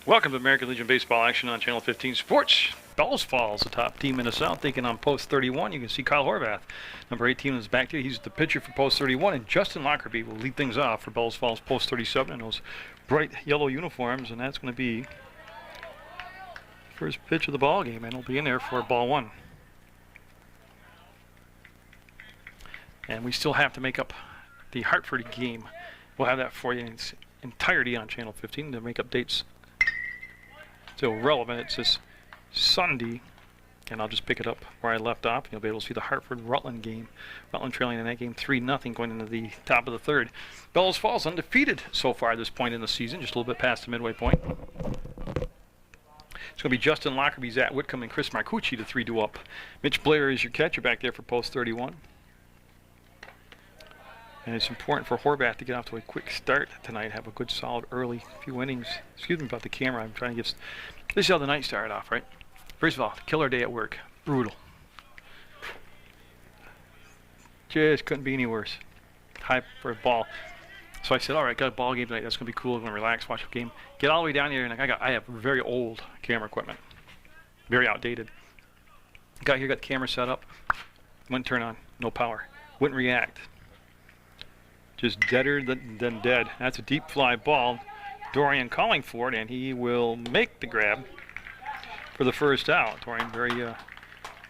Welcome to American Legion Baseball action on Channel 15 Sports. Bellows Falls, the top team in the South, taking on Post 31. You can see Kyle Horvath, number 18, is back there. He's the pitcher for Post 31, and Justin Lockerbie will lead things off for Bellows Falls Post 37 in those bright yellow uniforms, and that's going to be first pitch of the ball game, and he'll be in there for ball one. And we still have to make up the Hartford game. We'll have that for you in its entirety on Channel 15 to make up dates. Still relevant. It's this Sunday, and I'll just pick it up where I left off. You'll be able to see the Hartford-Rutland game. Rutland trailing in that game 3-0 going into the top of the third. Bellows Falls undefeated so far at this point in the season, just a little bit past the midway point. It's going to be Justin Lockerbie, Zach Whitcomb, and Chris Marcucci, the 3 up. Mitch Blair is your catcher back there for Post 31. And it's important for Horvath to get off to a quick start tonight, have a good, solid, early few innings. Excuse me about the camera. I'm trying to get... This is how the night started off, right? First of all, killer day at work. Brutal. Just couldn't be any worse. High for a ball. So I said, all right, got a ball game tonight. That's going to be cool. I'm going to relax, watch the game. Get all the way down here, and I have very old camera equipment. Very outdated. Got here, got the camera set up. Wouldn't turn on. No power. Wouldn't react. Just deader than dead. That's a deep fly ball. Dorian calling for it, and he will make the grab for the first out. Dorian very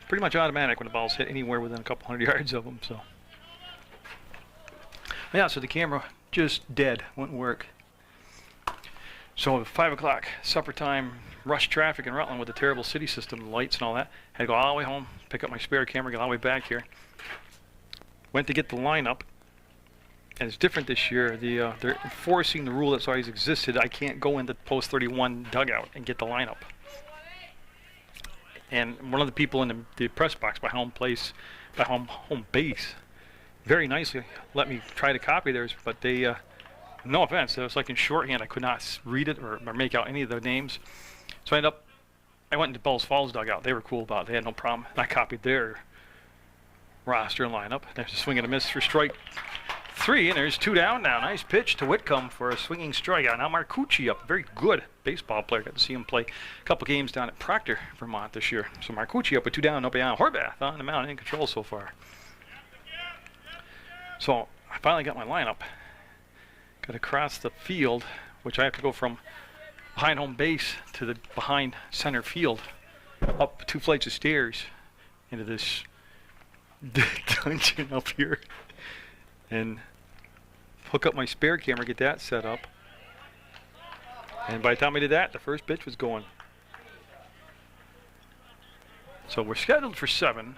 pretty much automatic when the ball's hit anywhere within a couple hundred yards of him. So yeah, so the camera just dead, wouldn't work. So 5 o'clock, supper time, rush traffic in Rutland with the terrible city system, lights and all that. Had to go all the way home, pick up my spare camera, get all the way back here. Went to get the lineup. And it's different this year. They're enforcing the rule that's always existed. I can't go into Post 31 dugout and get the lineup. And one of the people in the press box by home base, very nicely let me try to copy theirs, but they, no offense, it was like in shorthand. I could not read it or make out any of the names. So I went into Bellows Falls dugout. They were cool about it. They had no problem. I copied their roster and lineup. There's a swing and a miss for strike 3, and there's 2 down now. Nice pitch to Whitcomb for a swinging strikeout. Now Marcucci up, very good baseball player. Got to see him play a couple games down at Proctor, Vermont this year. So Marcucci up with 2 down, nobody down. Horvath on the mound, in control so far. So I finally got my lineup. Got to cross the field, which I have to go from behind home base to the behind center field, up 2 flights of stairs into this dungeon up here. And hook up my spare camera, get that set up. And by the time I did that, the first pitch was going. So we're scheduled for 7.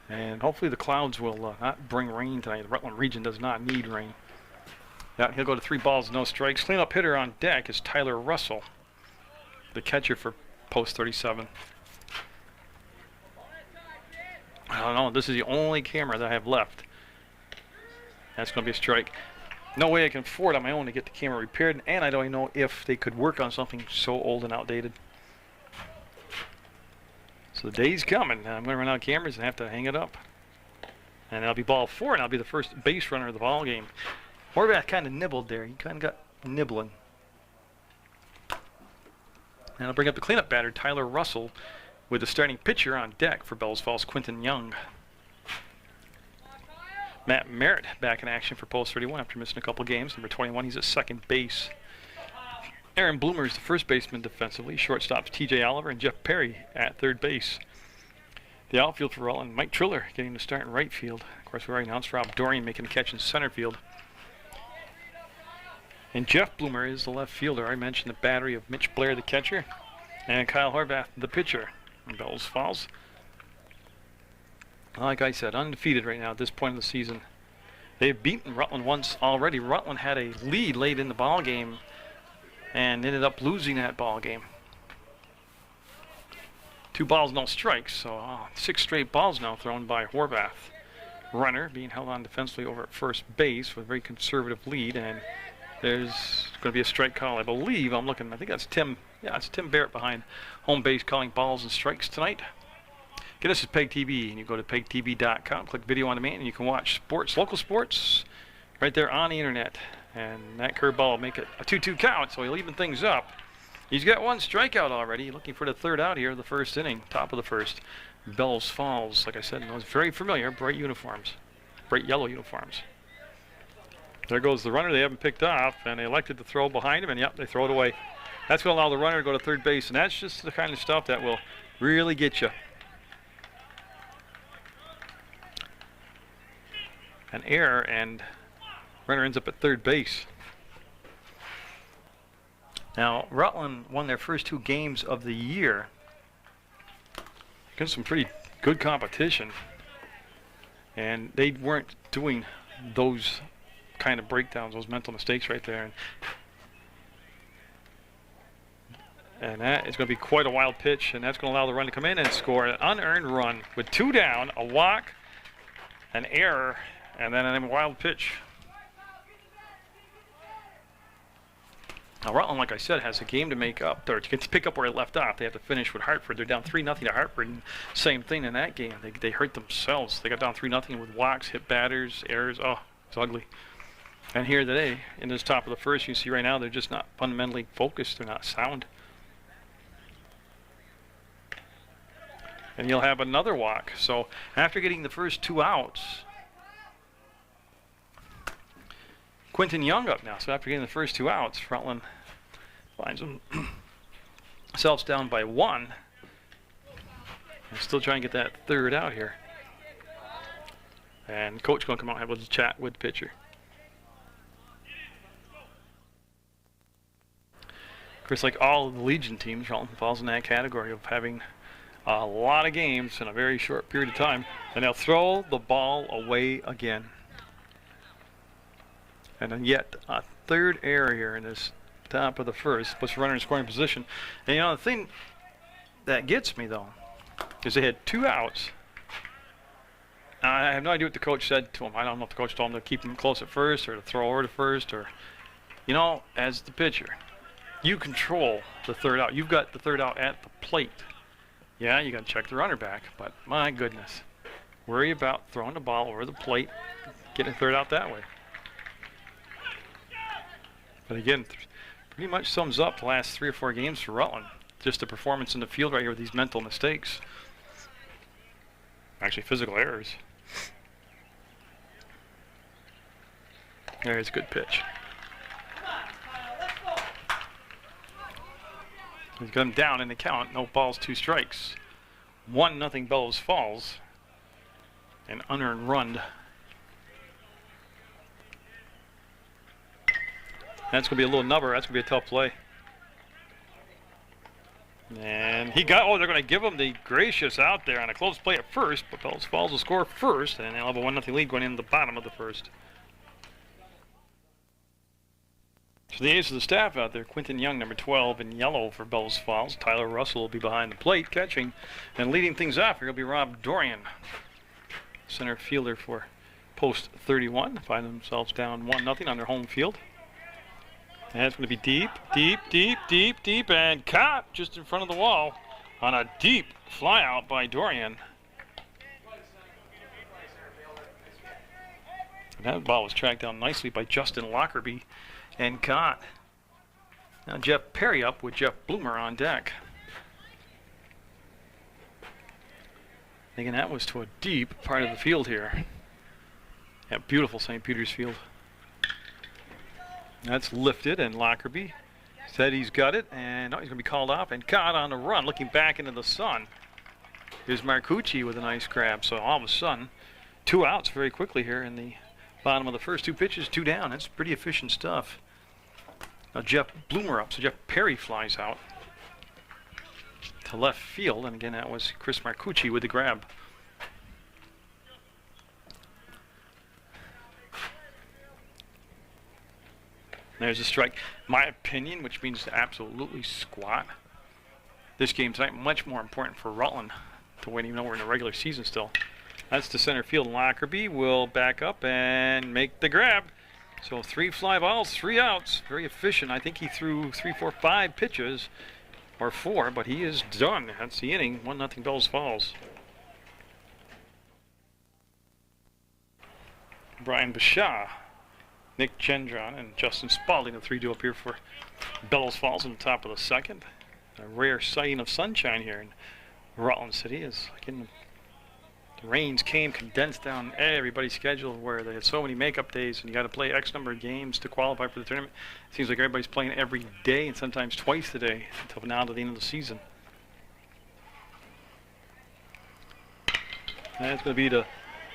And hopefully the clouds will not bring rain tonight. The Rutland region does not need rain. Yeah, he'll go to 3 balls, no strikes. Cleanup hitter on deck is Tyler Russell, the catcher for Post 37. I don't know, this is the only camera that I have left. That's going to be a strike. No way I can afford on my own to get the camera repaired, and I don't even know if they could work on something so old and outdated. So the day's coming. I'm going to run out of cameras and have to hang it up. And that'll be ball 4, and I'll be the first base runner of the ball game. Horvath kind of nibbled there. He kind of got nibbling. And I'll bring up the cleanup batter, Tyler Russell, with the starting pitcher on deck for Bellows Falls, Quinton Young. Matt Merritt back in action for Post 31 after missing a couple games. Number 21, he's at second base. Aaron Bloomer is the first baseman defensively. Shortstops TJ Oliver and Jeff Perry at third base. The outfield for Rutland, Mike Triller getting the start in right field. Of course, we already announced Rob Dorian making a catch in center field. And Jeff Bloomer is the left fielder. I mentioned the battery of Mitch Blair, the catcher, and Kyle Horvath, the pitcher in Bellows Falls. Like I said, undefeated right now at this point in the season. They've beaten Rutland once already. Rutland had a lead late in the ball game and ended up losing that ball game. 2 balls, no strikes. So 6 straight balls now thrown by Horvath. Runner being held on defensively over at first base with a very conservative lead, and there's going to be a strike call, I believe. I'm looking. I think that's Tim. Yeah, it's Tim Barrett behind home base calling balls and strikes tonight. Again, this is PEGTV, and you go to PEGTV.com, click video on demand, and you can watch sports, local sports, right there on the internet. And that curveball will make it a 2-2 count, so he'll even things up. He's got one strikeout already, looking for the third out here, the first inning, top of the first. Bellows Falls, like I said, was very familiar, bright uniforms, bright yellow uniforms. There goes the runner they haven't picked off, and they elected to throw behind him, and yep, they throw it away. That's going to allow the runner to go to third base, and that's just the kind of stuff that will really get you. An error, and runner ends up at third base. Now, Rutland won their first 2 games of the year against some pretty good competition, and they weren't doing those kind of breakdowns, those mental mistakes right there. And that is going to be quite a wild pitch, and that's going to allow the run to come in and score an unearned run with 2 down, a walk, an error, and then a wild pitch. Now, Rutland, like I said, has a game to make up, or to pick up where it left off. They have to finish with Hartford. They're down 3-0 to Hartford. And same thing in that game. They hurt themselves. They got down 3-0 with walks, hit batters, errors. Oh, it's ugly. And here today, in this top of the first, you see right now they're just not fundamentally focused. They're not sound. And you'll have another walk. So after getting the first 2 outs, Quinton Young up now. So after getting the first 2 outs, Rutland finds themselves down by 1. And still trying to get that third out here. And coach going to come out and have a chat with the pitcher. Of course, like all of the Legion teams, Rutland falls in that category of having a lot of games in a very short period of time. And they'll throw the ball away again. And then yet a third error here in this top of the first, puts the runner in scoring position. And you know, the thing that gets me though is they had 2 outs. I have no idea what the coach said to him. I don't know if the coach told him to keep him close at first or to throw over to first, or, you know, as the pitcher, you control the third out. You've got the third out at the plate. Yeah, you got to check the runner back, but my goodness, worry about throwing the ball over the plate, getting a third out that way. But again, pretty much sums up the last 3 or 4 games for Rutland. Just the performance in the field right here with these mental mistakes. Actually, physical errors. There's a good pitch. He's got him down in the count. No balls, 2 strikes. 1-0 Bellows Falls. An unearned run. That's going to be a little nubber. That's going to be a tough play. And he got, they're going to give him the gracious out there on a close play at first, but Bellows Falls will score first, and they'll have a 1-0 lead going in the bottom of the first. So the ace of the staff out there, Quinton Young, number 12 in yellow for Bellows Falls. Tyler Russell will be behind the plate catching, and leading things off here will be Rob Dorian, center fielder for post 31. Find themselves down 1-0 on their home field. And it's going to be deep, deep, deep, deep, deep, and caught just in front of the wall on a deep fly out by Dorian. And that ball was tracked down nicely by Justin Lockerbie and caught. Now Jeff Perry up with Jeff Bloomer on deck. Thinking that was to a deep part of the field here. Yeah, beautiful St. Peter's Field. That's lifted, and Lockerbie said he's got it, and now he's going to be called off and caught on the run, looking back into the sun. Here's Marcucci with a nice grab. So all of a sudden, 2 outs very quickly here in the bottom of the first. 2 pitches, 2 down. That's pretty efficient stuff. Now Jeff Bloomer up, so Jeff Perry flies out to left field, and again that was Chris Marcucci with the grab. There's a strike. My opinion, which means absolutely squat. This game tonight much more important for Rutland to win, even though we're in the regular season still. That's to center field. Lockerbie will back up and make the grab. So 3 fly balls, 3 outs. Very efficient. I think he threw 3, 4, 5 pitches, or 4, but he is done. That's the inning. 1-0 Bellows Falls. Brian Bashaw Nick Gendron and Justin Spalding, the 3-2 up here for Bellows Falls in the top of the second. A rare sighting of sunshine here in Rutland City as again, the rains came, condensed down everybody's schedule where they had so many makeup days and you got to play X number of games to qualify for the tournament. It seems like everybody's playing every day and sometimes twice a day until now to the end of the season. And that's going to be the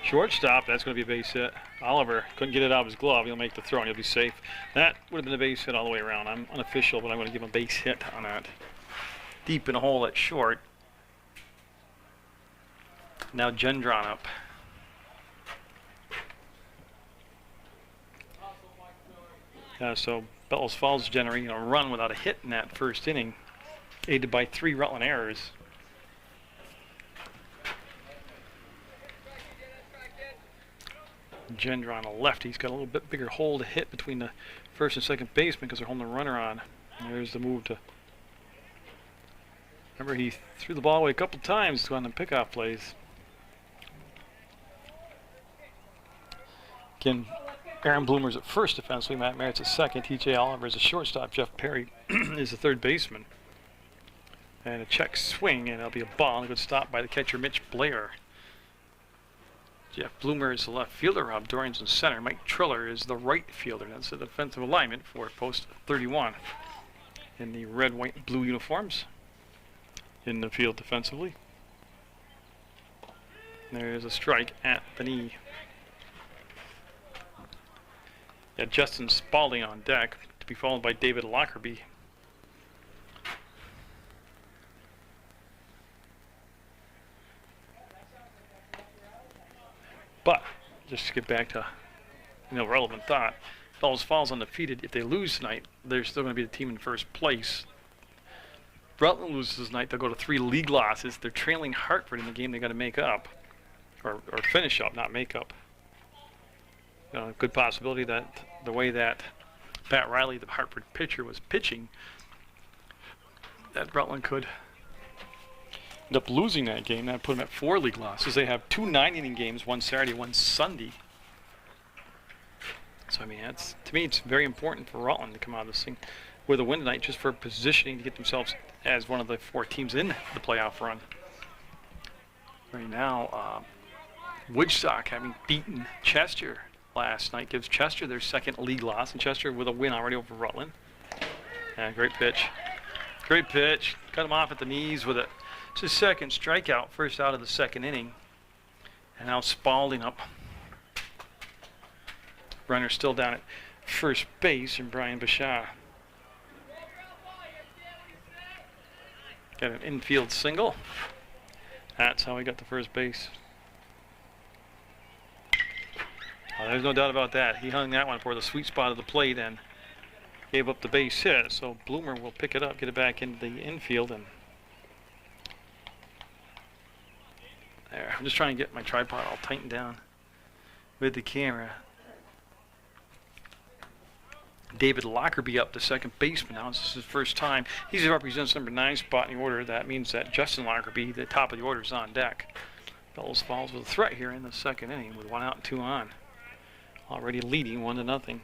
shortstop. That's going to be a base hit. Oliver couldn't get it out of his glove. He'll make the throw and he'll be safe. That would have been a base hit all the way around. I'm unofficial, but I'm going to give him a base hit on that. Deep in a hole at short. Now Gendron up. So Bellows Falls generating a run without a hit in that first inning, aided by 3 Rutland errors. Gendron, a lefty, he's got a little bit bigger hole to hit between the first and second baseman because they're holding the runner on. And there's the move to. Remember, he threw the ball away a couple times on the pickoff plays. Again, Aaron Bloomer's at first defensively, Matt Merritt's at second, TJ Oliver is a shortstop, Jeff Perry is the third baseman. And a check swing, and it'll be a ball, and a good stop by the catcher, Mitch Blair. Jeff Bloomer is the left fielder, Rob Dorian's in center, Mike Triller is the right fielder. That's the defensive alignment for post 31 in the red, white, and blue uniforms in the field defensively. There's a strike at the knee. Justin Spalding on deck, to be followed by David Lockerbie. But, just to get back to relevant thought, Bellows Falls undefeated. If they lose tonight, they're still going to be the team in first place. Rutland loses tonight, they'll go to 3 league losses. They're trailing Hartford in the game they got to make up, or finish up, not make up. Good possibility that the way that Pat Riley, the Hartford pitcher, was pitching, that Rutland could end up losing that game. That put them at 4 league losses. They have 2 9-inning games, one Saturday, one Sunday. So, I mean, to me, it's very important for Rutland to come out of this thing with a win tonight just for positioning to get themselves as one of the 4 teams in the playoff run. Right now, Woodstock having beaten Chester last night gives Chester their 2nd league loss, and Chester with a win already over Rutland. Great pitch. Great pitch. Cut him off at the knees with it. It's his 2nd strikeout, first out of the 2nd inning. And now Spalding up. Runner still down at first base, and Brian Bashaw. Got an infield single. That's how he got to first base. There's no doubt about that. He hung that one for the sweet spot of the plate and gave up the base hit. So Bloomer will pick it up, get it back into the infield, and there. I'm just trying to get my tripod all tightened down with the camera. David Lockerbie up to 2nd baseman now. This is his first time. He represents number 9 spot in the order. That means that Justin Lockerbie, the top of the order, is on deck. Bellows Falls with a threat here in the 2nd inning with 1 out and 2 on. Already leading 1-0.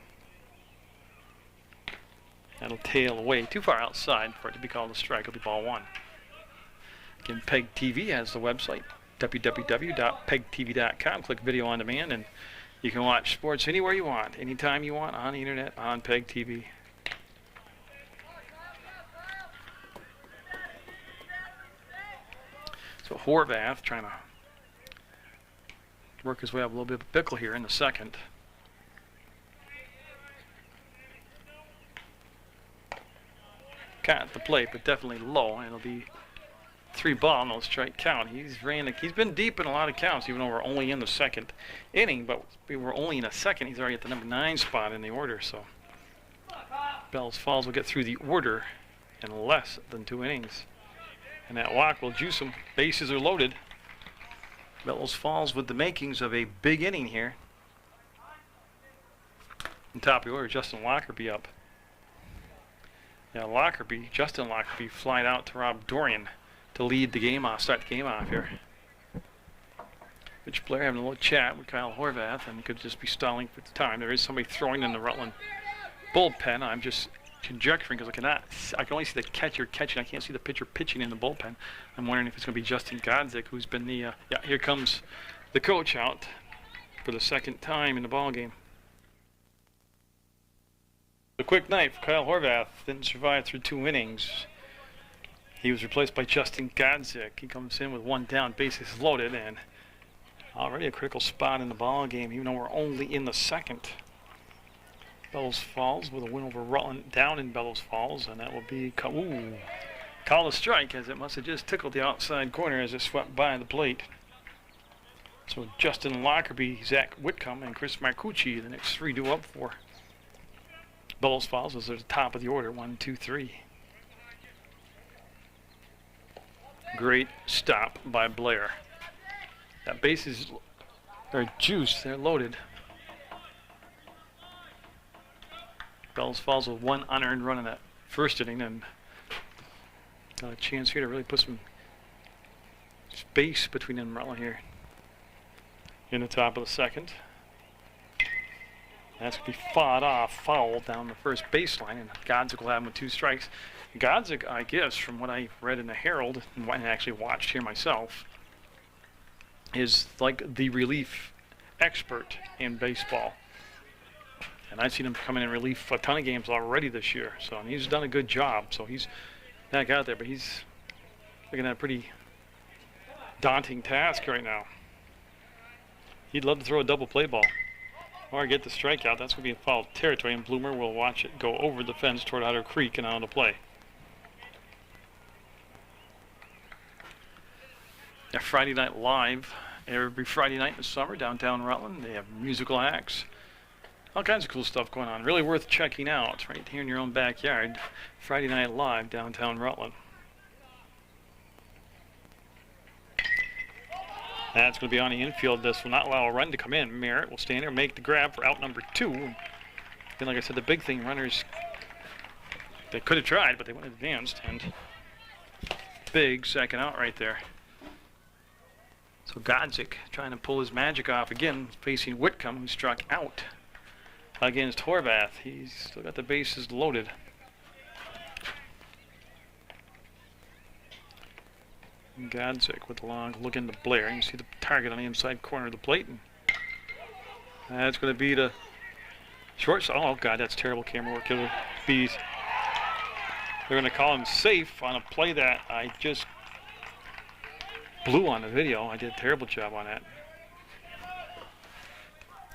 That'll tail away too far outside for it to be called a strike. It'll be ball 1. Again, PEGTV has the website, www.pegtv.com. Click video on demand, and you can watch sports anywhere you want, anytime you want, on the internet, on PEGTV. So Horvath trying to work his way up a little bit of a pickle here in the 2nd. Got the plate, but definitely low, and it'll be 3 ball, no strike count. He's been deep in a lot of counts, even though we're only in the 2nd inning, but we were only in a 2nd. He's already at the number 9 spot in the order, so Bellows Falls will get through the order in less than 2 innings. And that walk will juice him. Bases are loaded. Bellows Falls with the makings of a big inning here. On top of the order, Justin Lockerbie up. Yeah, Justin Lockerbie flying out to Rob Dorian to lead the game off, start the game off here. Rich Blair having a little chat with Kyle Horvath, and could just be stalling for the time. There is somebody throwing in the Rutland bullpen. I'm just conjecturing because I can only see the catcher catching. I can't see the pitcher pitching in the bullpen. I'm wondering if it's going to be Justin Godzik, who's been the yeah. Here comes the coach out for the second time in the ball game. A quick night for Kyle Horvath. Didn't survive through 2 innings. He was replaced by Justin Godzik. He comes in with 1 down, bases loaded, and already a critical spot in the ball game, even though we're only in the second. Bellows Falls with a win over Rutland down in Bellows Falls, and that will be called a strike, as it must have just tickled the outside corner as it swept by the plate. So Justin Lockerbie, Zach Whitcomb, and Chris Marcucci, the next 3 due up for Bellows Falls as they're at the top of the order, 1, 2, 3. Great stop by Blair. That bases are juiced, they're loaded. Bellows Falls with 1 unearned run in that first inning, and got a chance here to really put some space between them and Rutland here in the top of the second. That's going to be fought off, foul down the first baseline, and Godzik will have him with 2 strikes. Godzik, I guess, from what I read in the Herald and actually watched here myself, is like the relief expert in baseball. And I've seen him come in and relief a ton of games already this year. So, and he's done a good job. So he's back out there, but he's looking at a pretty daunting task right now. He'd love to throw a double play ball or get the strikeout. That's going to be in foul territory, and Bloomer will watch it go over the fence toward Otter Creek and out of play. A Friday Night Live every Friday night in the summer downtown Rutland. They have musical acts, all kinds of cool stuff going on. Really worth checking out right here in your own backyard. Friday Night Live downtown Rutland. That's going to be on the infield. This will not allow a run to come in. Merritt will stand there and make the grab for out number 2. And like I said, the big thing, runners, they could have tried, but they went advanced. And big second out right there. So Godzik trying to pull his magic off again, facing Whitcomb, who struck out against Horvath. He's still got the bases loaded. Godzik with a long look into Blair. You can see the target on the inside corner of the plate. And that's going to be the shortstop. Oh, God, that's terrible camera work. It'll be, they're going to call him safe on a play that I just blew on the video. I did a terrible job on that.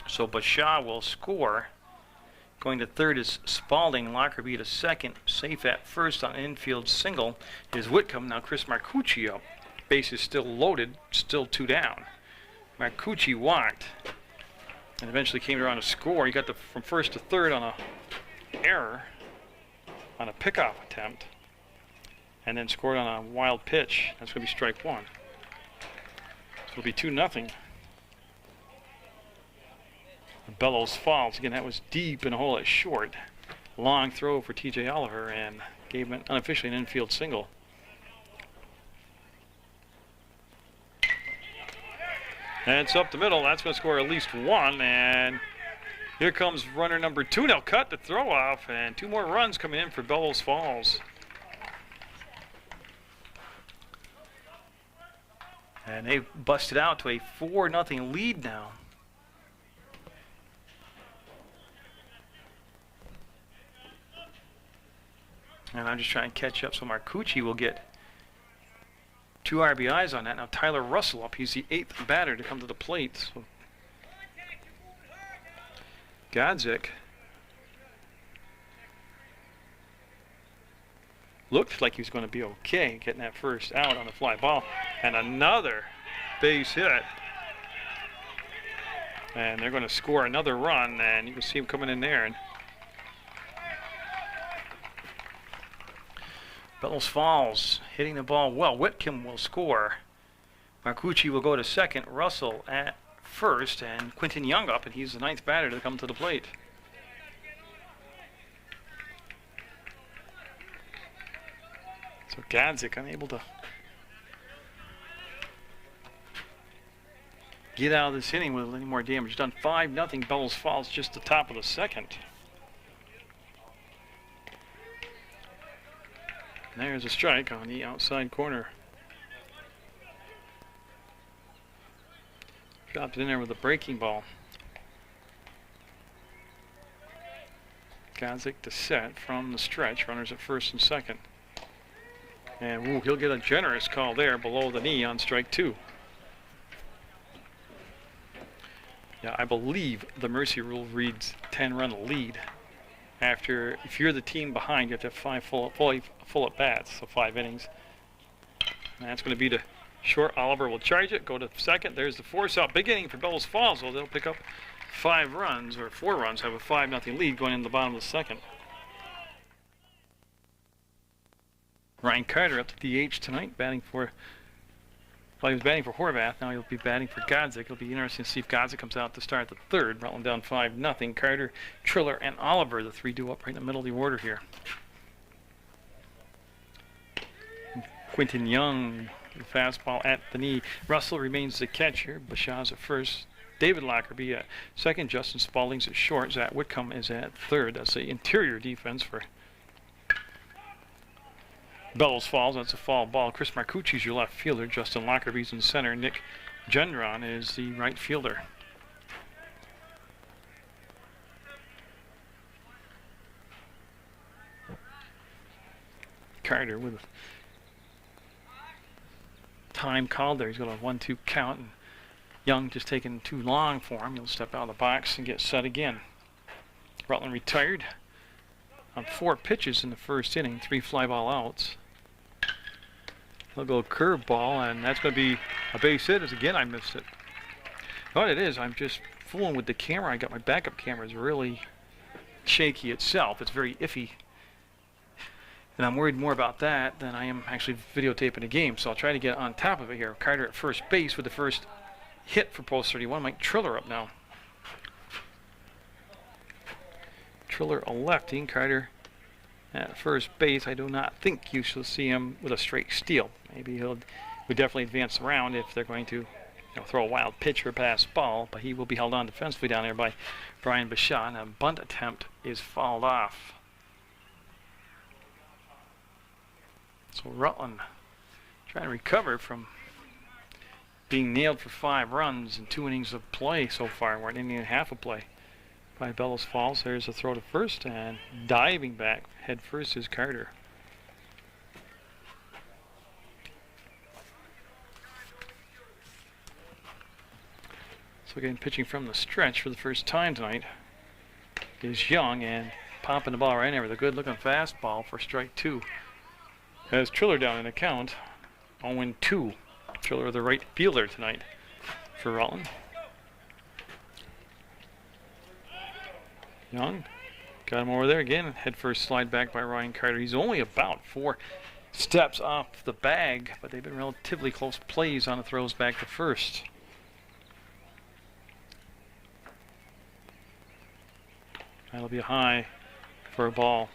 So Bashaw will score. Going to third is Spalding. Lockerbie to second. Safe at first on an infield single is Whitcomb. Now Chris Marcucci up. Base is still loaded. Still 2 down. Marcucci walked and eventually came around to score. He got from first to third on a error on a pickoff attempt, and then scored on a wild pitch. That's going to be strike 1. So it'll be 2-0. Bellows Falls. Again, that was deep in a hole at short. Long throw for TJ Oliver, and gave him unofficially an infield single. And it's up the middle. That's going to score at least 1. And here comes runner number 2. Now cut the throw off, and 2 more runs coming in for Bellows Falls. And they've busted out to a 4-0 lead now. And I'm just trying to catch up, so Marcucci will get 2 RBIs on that. Now Tyler Russell up. He's the 8th batter to come to the plate. So Godzik looked like he was going to be okay getting that first out on the fly ball. And another base hit. And they're going to score another run, and you can see him coming in there. And Bellows Falls hitting the ball well. Whitcomb will score. Marcucci will go to second. Russell at first, and Quentin Young up, and he's the 9th batter to come to the plate. So Godzik unable to get out of this inning with any more damage done. 5-0. Bellows Falls just the top of the second. And there's a strike on the outside corner. Dropped it in there with a breaking ball. Godzik to set from the stretch. Runners at first and second. And ooh, he'll get a generous call there below the knee on strike 2. Yeah, I believe the mercy rule reads 10-run lead. After, if you're the team behind, you have to have 5 full at bats, so 5 innings. And that's going to be the short. Oliver will charge it, go to second. There's the force out. Big inning for Bellows Falls. So they'll pick up 5 runs, or 4 runs, have a 5-0 lead going into the bottom of the second. Ryan Carter up to DH tonight, batting for, well, he was batting for Horvath. Now he'll be batting for Godzik. It'll be interesting to see if Godzik comes out to start the third. Rutland down 5-0. Carter, Triller, and Oliver, the 3 due up right in the middle of the order here. Quentin Young, the fastball at the knee. Russell remains the catcher. Bashaz at first. David Lockerbie at second. Justin Spalding's at short. Zach Whitcomb is at third. That's the interior defense for Bellows Falls. That's a foul ball. Chris Marcucci's your left fielder. Justin Lockerbie's in center. Nick Gendron is the right fielder. Carter with time called there. He's got a 1-2 count. And Young just taking too long for him. He'll step out of the box and get set again. Rutland retired on 4 pitches in the first inning. 3 fly ball outs. They'll go curveball, and that's going to be a base hit. As again, I missed it. What it is, I'm just fooling with the camera. I got my backup camera. It's really shaky itself. It's very iffy. And I'm worried more about that than I am actually videotaping the game. So I'll try to get on top of it here. Carter at first base with the first hit for post 31. Mike Triller up now. Triller a lefty. Carter at first base. I do not think you shall see him with a straight steal. Maybe he'll definitely advance around if they're going to throw a wild pitch or pass ball, but he will be held on defensively down there by Brian Bashad. A bunt attempt is fouled off. So Rutland trying to recover from being nailed for 5 runs in 2 innings of play so far. We're an inning and a half of play by Bellows Falls. There's a throw to first, and diving back head first is Carter. So again, pitching from the stretch for the first time tonight is Young, and popping the ball right in there with a good looking fastball for strike 2. Has Triller down in the count. 0-2. Triller the right fielder tonight for Rutland. Young got him over there again. Head first slide back by Ryan Carter. He's only about 4 steps off the bag, but they've been relatively close plays on the throws back to first. That'll be a high for a ball.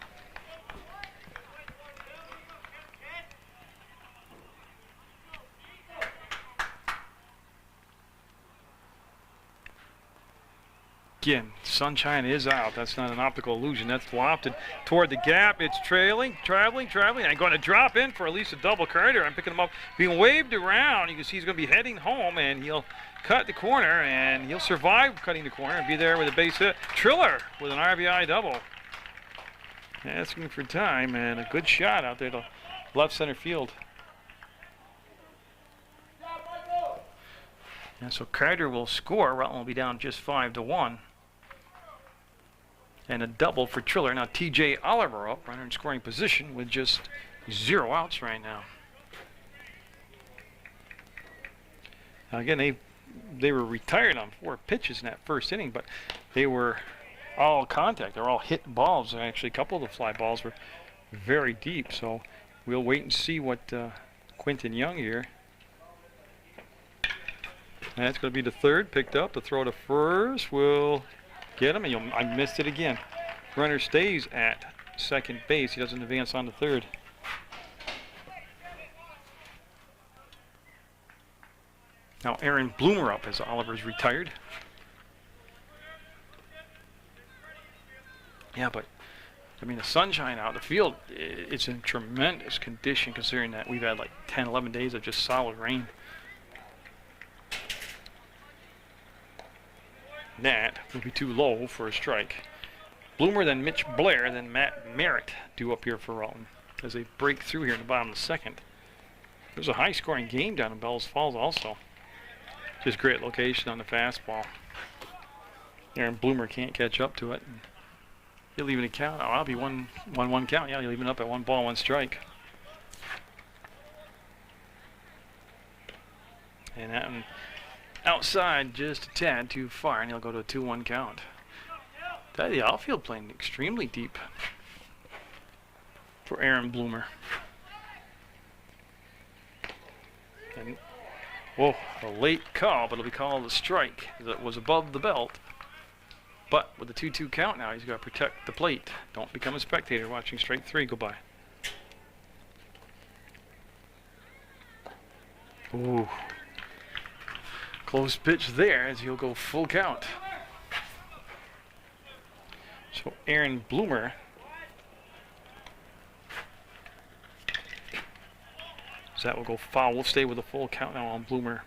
Again, sunshine is out. That's not an optical illusion. That's lofted toward the gap. It's trailing, traveling. I'm going to drop in for at least a double. Carter. I'm picking him up, being waved around. You can see he's going to be heading home, and he'll cut the corner, and he'll survive cutting the corner and be there with a base hit. Triller with an RBI double. Asking for time, and a good shot out there to left center field. And so Carter will score. Rutland will be down just 5-1. And a double for Triller. Now TJ Oliver up, runner in scoring position with just 0 outs right now. Now again, they were retired on 4 pitches in that first inning, but they were all contact. They were all hit balls. Actually, a couple of the fly balls were very deep. So we'll wait and see what Quentin Young here. And that's going to be the third. Picked up. The throw to first will get him. And I missed it again. Runner stays at second base. He doesn't advance on to third. Now Aaron Bloomer up as Oliver's retired. Yeah, but I mean, the sunshine out, the field, it's in tremendous condition considering that we've had like 10, 11 days of just solid rain. That would be too low for a strike. Bloomer, then Mitch Blair, then Matt Merritt due up here for Rutland as they break through here in the bottom of the second. There's a high-scoring game down in Bellows Falls also. Just great location on the fastball. Aaron Bloomer can't catch up to it. He'll even count. Oh, I'll be 1-1 count. Yeah, he'll even up at 1 ball, 1 strike. And that one outside just a tad too far, and he'll go to a 2-1 count. The outfield playing extremely deep for Aaron Bloomer. And, whoa, a late call, but it'll be called a strike. It was above the belt. But with the 2-2 count now, he's got to protect the plate. Don't become a spectator watching strike 3 go by. Ooh. Close pitch there as he'll go full count. So Aaron Bloomer so that will go foul. We'll stay with a full count now on Bloomer.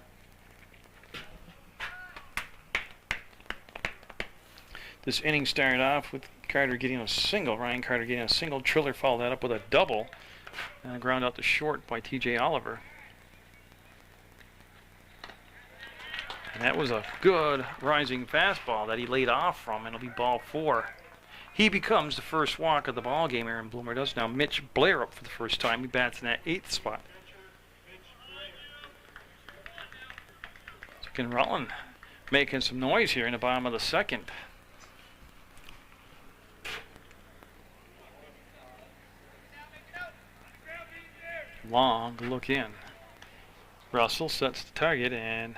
This inning started off with Carter getting a single. Ryan Carter getting a single. Triller followed that up with a double. And a ground out to short by TJ Oliver. And that was a good rising fastball that he laid off from, and it'll be ball 4. He becomes the first walk of the ball game. Aaron Bloomer does. Now Mitch Blair up for the first time. He bats in that 8th spot. So again, Rutland making some noise here in the bottom of the second. Long look in. Russell sets the target, and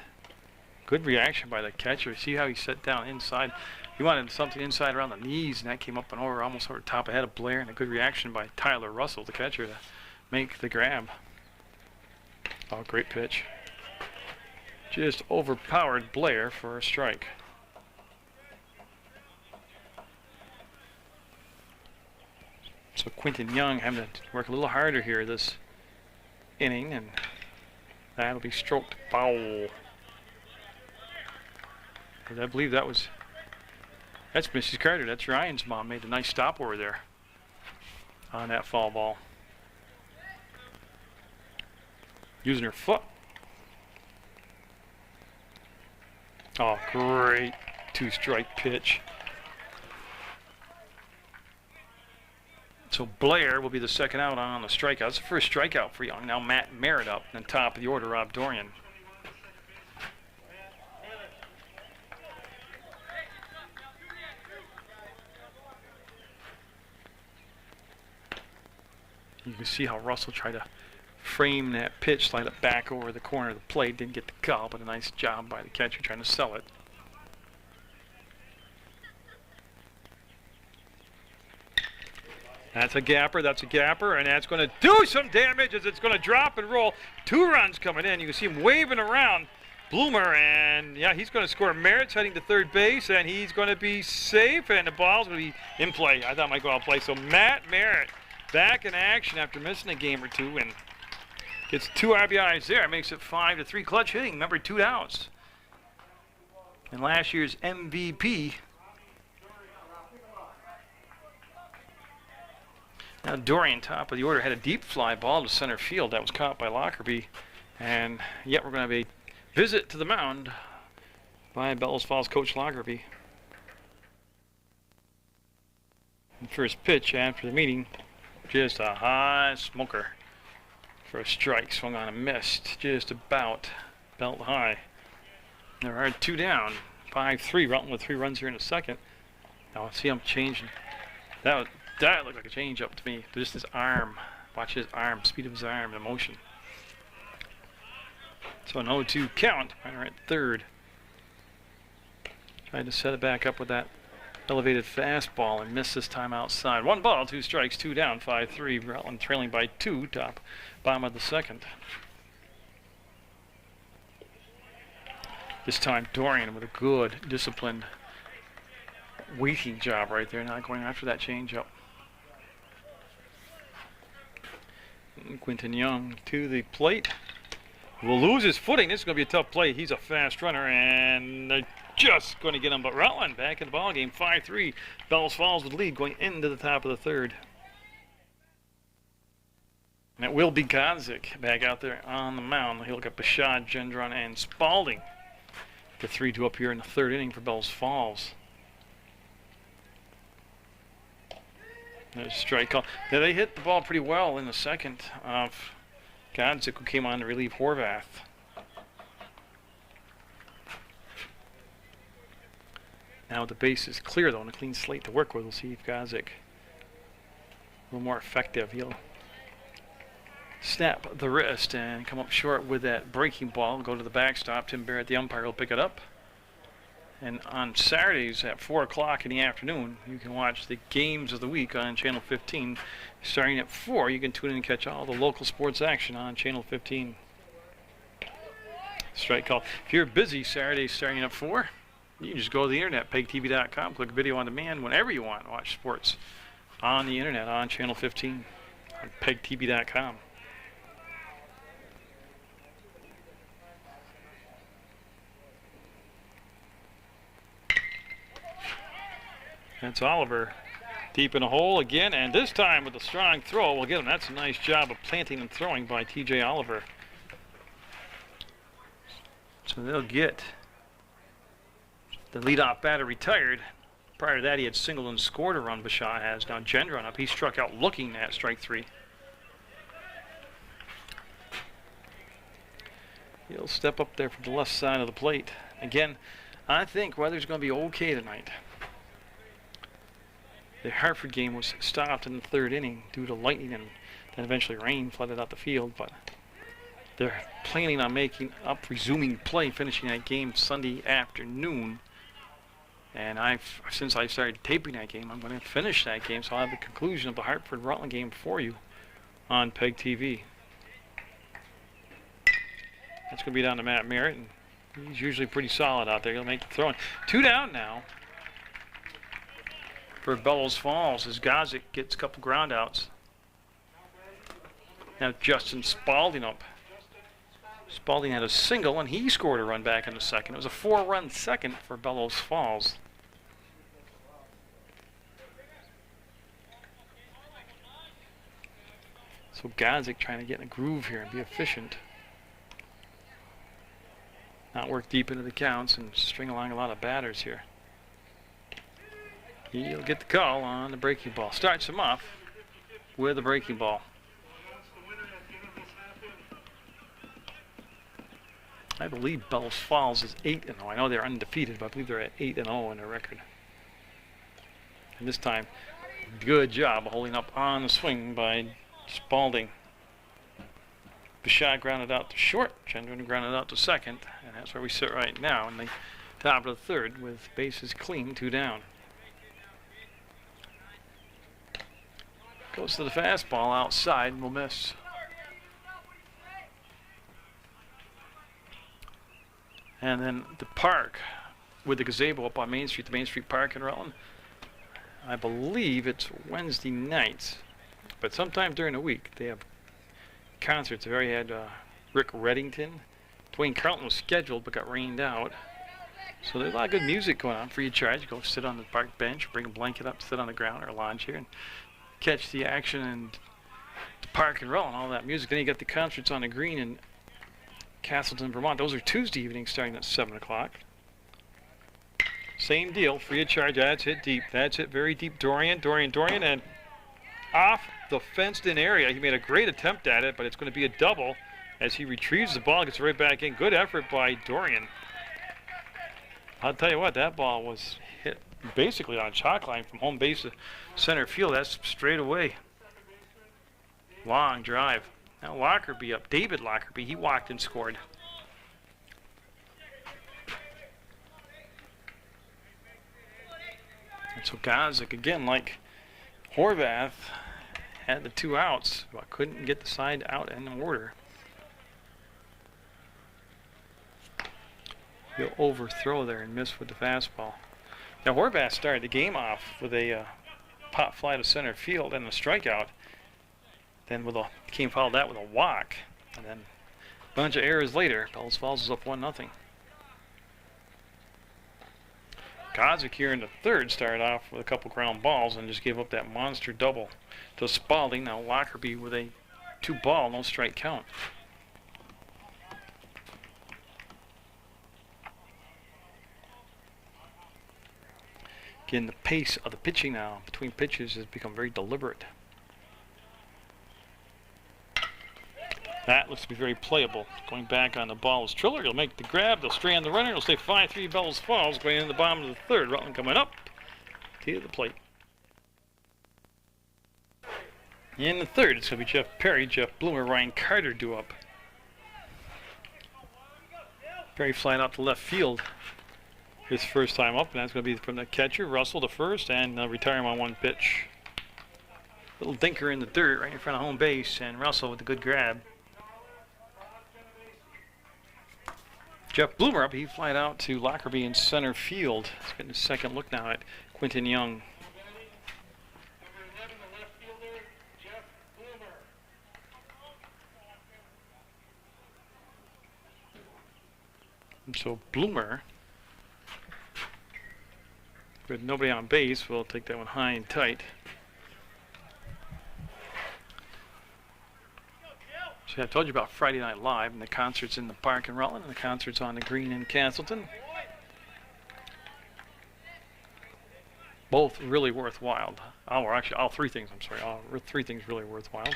good reaction by the catcher. See how he set down inside. He wanted something inside around the knees, and that came up and over, almost over the top ahead of Blair, and a good reaction by Tyler Russell, the catcher, to make the grab. Oh, great pitch. Just overpowered Blair for a strike. So Quinton Young having to work a little harder here this inning, and that'll be stroked foul. I believe that's Mrs. Carter. That's Ryan's mom. Made a nice stop over there on that foul ball. Using her foot. Oh, great 2-strike pitch. So Blair will be the second out on the strikeout. That's the first strikeout for Young. Now Matt Merritt up, and top of the order, Rob Dorian. You can see how Russell tried to frame that pitch, slide it back over the corner of the plate. Didn't get the call, but a nice job by the catcher trying to sell it. That's a gapper, and that's going to do some damage as it's going to drop and roll. 2 runs coming in. You can see him waving around Bloomer, and yeah, he's going to score. Merritt's heading to third base, and he's going to be safe, and the ball's going to be in play. I thought it might go out of play. So Matt Merritt back in action after missing a game or 2, and gets 2 RBIs there. Makes it 5-3 clutch hitting. Remember, 2 outs. And last year's MVP. Now Dorian, top of the order, had a deep fly ball to center field that was caught by Lockerbie. And yet we're going to have a visit to the mound by Bellows Falls coach Lockerbie. And first pitch after the meeting, just a high smoker for a strike. Swung on and missed, just about belt high. There are 2 down, 5-3. Rutland with 3 runs here in a second. Now let's see him changing. That looked like a change up to me. Just his arm. Watch his arm, speed of his arm, the motion. So an 0-2 count. Right at third. Tried to set it back up with that elevated fastball and missed this time outside. 1 ball, 2 strikes, 2 down, 5-3. Rutland trailing by 2, bottom of the second. This time Dorian with a good, disciplined waiting job right there, not going after that changeup. Quinton Young to the plate. Will lose his footing. This is going to be a tough play. He's a fast runner, and they're just going to get him. But Rutland back in the ball game, 5-3. Bellows Falls with lead going into the top of the third. And it will be Godzik back out there on the mound. He'll look at Bashad, Gendron, and Spalding. The 3-2 up here in the third inning for Bellows Falls. There's a strike call. Yeah, they hit the ball pretty well in the second of Godzik, who came on to relieve Horvath. Now the base is clear, though, and a clean slate to work with. We'll see if Godzik a little more effective. He'll snap the wrist and come up short with that breaking ball. Go to the backstop. Tim Barrett, the umpire, will pick it up. And on Saturdays at 4 o'clock in the afternoon, you can watch the games of the week on Channel 15. Starting at 4, you can tune in and catch all the local sports action on Channel 15. Strike call. If you're busy Saturdays starting at 4, you can just go to the internet, PEGTV.com, click video on demand whenever you want to watch sports on the internet on Channel 15 on PEGTV.com. That's Oliver deep in a hole again, and this time with a strong throw, we'll get him. That's a nice job of planting and throwing by TJ Oliver. So they'll get the leadoff batter retired. Prior to that, he had singled and scored a run. Bashad has. Now Gendron up. He struck out looking at strike 3. He'll step up there from the left side of the plate. Again, I think weather's going to be okay tonight. The Hartford game was stopped in the third inning due to lightning, and then eventually rain flooded out the field. But they're planning on resuming play, finishing that game Sunday afternoon. And since I started taping that game, I'm going to finish that game, so I'll have the conclusion of the Hartford-Rutland game for you on PEG TV. That's going to be down to Matt Merritt, and he's usually pretty solid out there. He'll make the throw. 2 down now for Bellows Falls as Godzik gets a couple ground outs. Now Justin Spalding up. Spalding had a single, and he scored a run back in the second. It was a 4-run second for Bellows Falls. So Godzik trying to get in a groove here and be efficient. Not work deep into the counts and string along a lot of batters here. He'll get the call on the breaking ball. Starts him off with a breaking ball. I believe Bellows Falls is 8-0. I know they're undefeated, but I believe they're at 8-0 in their record. And this time, good job of holding up on the swing by Spalding. Bashad grounded out to short. Gendron grounded out to second. And that's where we sit right now in the top of the third with bases clean, 2 down. Goes to the fastball outside and will miss. And then the park with the gazebo up on Main Street, the Main Street Park in Rutland. I believe it's Wednesday nights, but sometime during the week they have concerts. They already had Rick Reddington. Dwayne Carlton was scheduled but got rained out. So there's a lot of good music going on. Free of charge. Go sit on the park bench, bring a blanket up, sit on the ground or lounge here and catch the action and the park and Rutland, all that music. Then you got the concerts on the green in Castleton, Vermont. Those are Tuesday evenings starting at 7 o'clock. Same deal, free of charge. That's hit deep. That's hit very deep. Dorian, and off the fenced-in area. He made a great attempt at it, but it's going to be a double as he retrieves the ball, gets right back in. Good effort by Dorian. I'll tell you what, that ball was hit basically on a chalk line from home base to center field. That's straight away. Long drive. Now Lockerbie up. David Lockerbie, he walked and scored. And so Godzik, again, like Horvath, had the 2 outs, but couldn't get the side out in order. He'll overthrow there and miss with the fastball. Now Horvath started the game off with a pop fly to center field and a strikeout. Then King followed that with a walk, and then a bunch of errors later, Bellows Falls is up 1-0. Godzik here in the third started off with a couple ground balls and just gave up that monster double to Spalding. Now Lockerbie with a 2-ball, no strike count. Again, the pace of the pitching now between pitches has become very deliberate. That looks to be very playable. Going back on the ball is Triller. He'll make the grab. They'll strand the runner. It'll stay 5-3 Bellows Falls going into the bottom of the third. Rutland coming up to the plate. In the third, it's going to be Jeff Perry, Jeff Bloomer, Ryan Carter due up. Perry flying out to left field his first time up, and that's going to be from the catcher, Russell, the first, and retire him on one pitch. Little dinker in the dirt right in front of home base, and Russell with a good grab. Jeff Bloomer up, he flied out to Lockerbie in center field. He's getting his second look now at Quinton Young. And so Bloomer, with nobody on base, will take that one high and tight. So I told you about Friday Night Live and the concerts in the park in Rutland and the concerts on the green in Castleton. Both really worthwhile. Or actually, all three things, I'm sorry. All three things really worthwhile.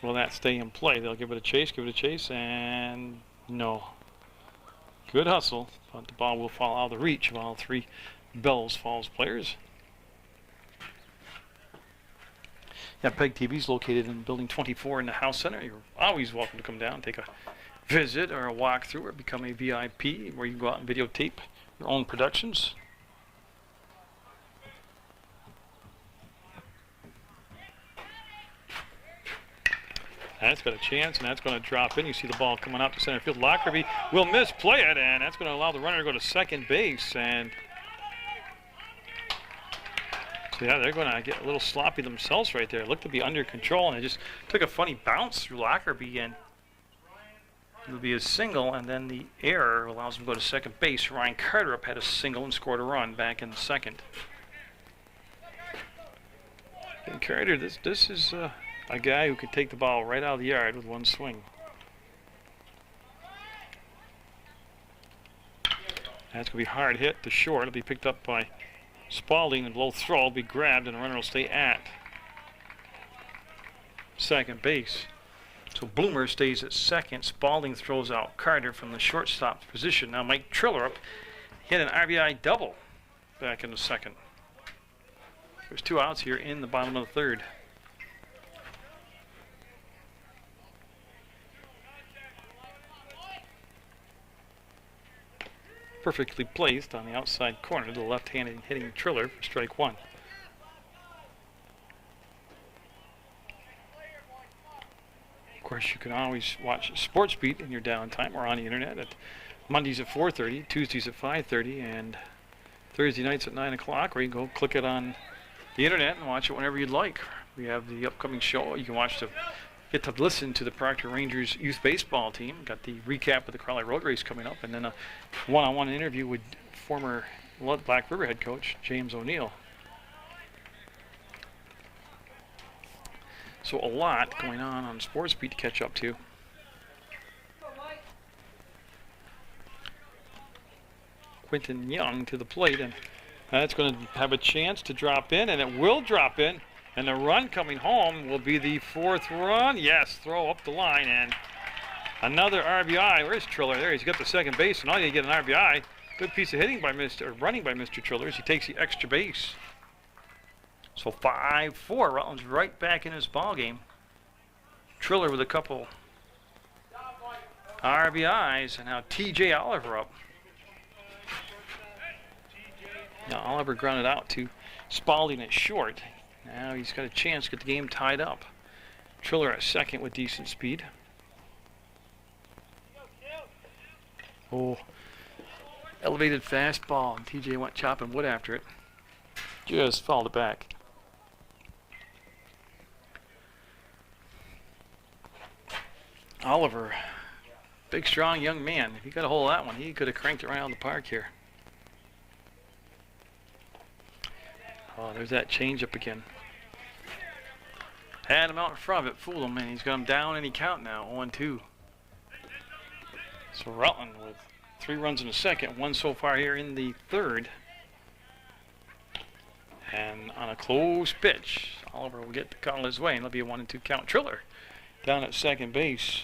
Will that stay in play? They'll give it a chase, and no. Good hustle, but the ball will fall out of the reach of all three Bellows Falls players. Yeah, PEGTV is located in Building 24 in the House Center. You're always welcome to come down, take a visit or a walkthrough, or become a VIP where you can go out and videotape your own productions. That's got a chance, and that's going to drop in. You see the ball coming out to center field. Lockerbie will misplay it, and that's going to allow the runner to go to second base. And so yeah, they're going to get a little sloppy themselves right there. It looked to be under control, and it just took a funny bounce through Lockerbie, and it'll be a single, and then the error allows him to go to second base. Ryan Carter up had a single and scored a run back in the second. And Carter, this is a guy who could take the ball right out of the yard with one swing. That's going to be hard hit to short. It'll be picked up by Spalding, and low throw will be grabbed, and the runner will stay at second base. So Bloomer stays at second. Spalding throws out Carter from the shortstop position. Now Mike Triller up hit an RBI double back in the second. There's 2 outs here in the bottom of the third. Perfectly placed on the outside corner to the left-handed hitting Triller for strike one. Of course, you can always watch Sports Beat in your downtime or on the internet at Mondays at 4:30, Tuesdays at 5:30, and Thursday nights at 9 o'clock, or you can go click it on the internet and watch it whenever you'd like. We have the upcoming show. You can get to listen to the Proctor Rangers youth baseball team. Got the recap of the Crowley Road Race coming up, and then a one-on-one interview with former Black River head coach James O'Neill. So a lot going on Sports Beat to catch up to. Quinton Young to the plate, and that's going to have a chance to drop in, and it will drop in. And the run coming home will be the fourth run. Yes, throw up the line, and another RBI. Where's Triller? There, he's got the second base, and all you get an RBI. Good piece of hitting by running by Mr. Triller as he takes the extra base. So 5-4, Rutland's right back in this ball game. Triller with a couple RBIs, and now T.J. Oliver up. Now Oliver grounded out to Spalding at short. Now he's got a chance to get the game tied up. Triller at second with decent speed. Oh, elevated fastball, and TJ went chopping wood after it. Just fouled it back. Oliver, big, strong young man. If he got a hold of that one, he could have cranked it right out of the park here. Oh, there's that changeup again. Had him out in front of it, fooled him, and he's got him down any count now, 0-2. So Rutland with 3 runs in the second, 1 so far here in the third. And on a close pitch, Oliver will get the call his way, and it'll be a 1-2 count. Triller down at second base.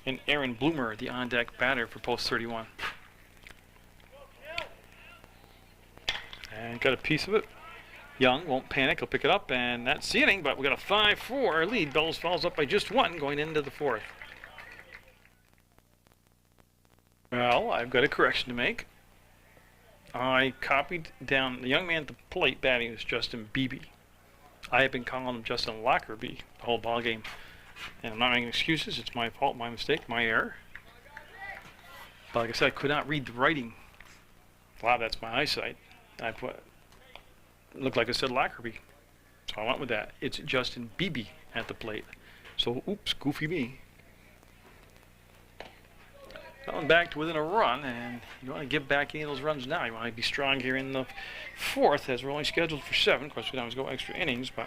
And Aaron Bloomer, the on-deck batter for post 31. And got a piece of it. Young won't panic, he'll pick it up, and that's the inning, but we got a 5-4 lead. Bellows falls up by just 1 going into the 4th. Well, I've got a correction to make. I copied down the young man at the plate batting was Justin Beebe. I have been calling him Justin Lockerbie the whole ball game. And I'm not making excuses, it's my fault, my mistake, my error. But like I said, I could not read the writing. Wow, that's my eyesight. I put looked like I said Lockerbie. So I went with that. It's Justin Beebe at the plate. So oops, goofy me. Going back to within a run, and you want to give back any of those runs now. You want to be strong here in the 4th, as we're only scheduled for 7. Of course, we can always go extra innings, but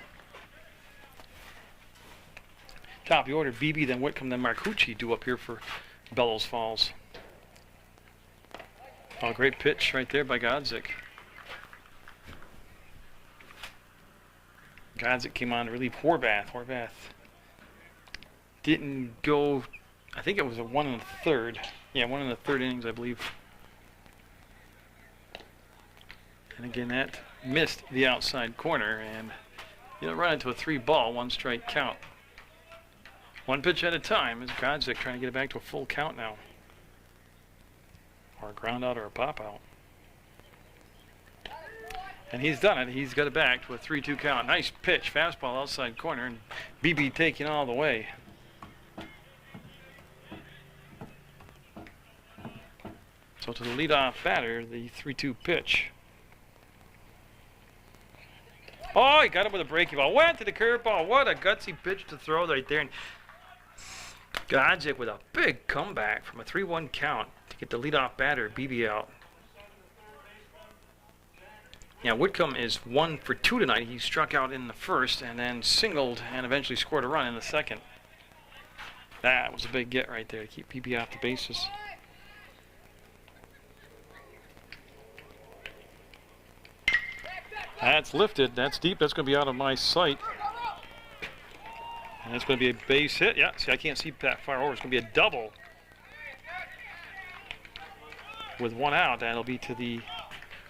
top of the order, Beebe, then Whitcomb, then Marcucci due up here for Bellows Falls. Oh, great pitch right there by Godzik. Godzik came on to relieve Horvath. Horvath didn't go, I think it was a 1 1/3. Yeah, 1 1/3 innings, I believe. And again, that missed the outside corner, and you know, run into a 3-ball, 1 strike count. 1 pitch at a time is Godzik trying to get it back to a full count now. Or a ground out or a pop out. And he's done it. He's got it back to a 3-2 count. Nice pitch, fastball outside corner, and Beebe taking all the way. So to the leadoff batter, the 3-2 pitch. Oh, he got him with a breaking ball. Went to the curveball. What a gutsy pitch to throw right there. And Godzik with a big comeback from a 3-1 count to get the leadoff batter, Beebe, out. Yeah, Whitcomb is 1 for 2 tonight. He struck out in the first and then singled and eventually scored a run in the second. That was a big get right there to keep Beebe off the bases. That's lifted. That's deep. That's going to be out of my sight. And it's going to be a base hit. Yeah, see, I can't see that far over. It's going to be a double. With 1 out, that'll be to the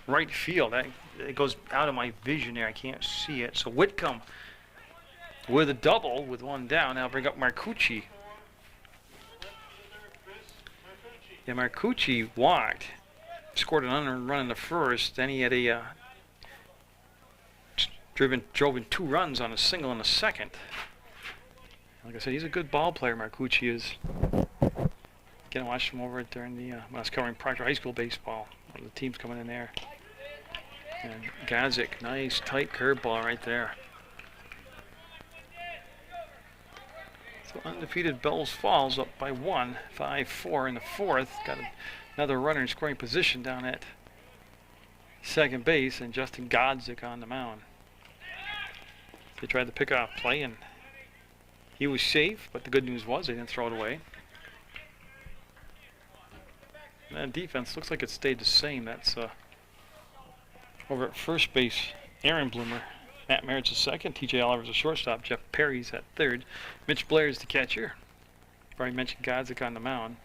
right field. It goes out of my vision there. I can't see it. So Whitcomb with a double with 1 down. Now bring up Marcucci. Yeah, Marcucci walked. Scored an unearned run in the first. Then he had a drove in 2 runs on a single in the second. Like I said, he's a good ball player, Marcucci is. Again, I watched him over during the when I was covering Proctor High School baseball. One of the teams coming in there. And Godzik, nice tight curveball right there. So undefeated Bellows Falls up by 1, 5-4 in the 4th. Got another runner in scoring position down at second base, and Justin Godzik on the mound. They tried to pick off play, and he was safe, but the good news was they didn't throw it away. And that defense looks like it stayed the same. That's over at first base, Aaron Bloomer. Matt Merritt's the second. TJ Oliver's a shortstop. Jeff Perry's at third. Mitch Blair's the catcher. Already mentioned Godzik on the mound.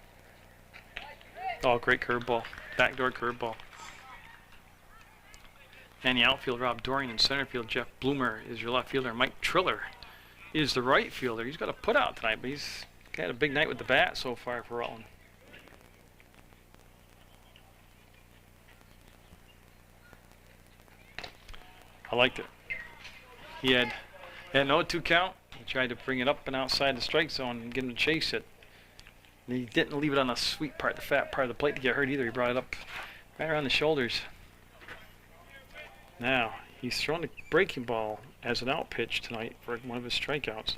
Oh, great curveball. Backdoor curveball. And the outfield, Rob Dorian. In center field, Jeff Bloomer is your left fielder. Mike Triller is the right fielder. He's got a put out tonight, but he's had a big night with the bat so far for Rutland. I liked it. He had no 2 count. He tried to bring it up and outside the strike zone and get him to chase it. And he didn't leave it on the sweet part, the fat part of the plate to get hurt either. He brought it up right around the shoulders. Now, he's thrown the breaking ball as an out pitch tonight for one of his strikeouts.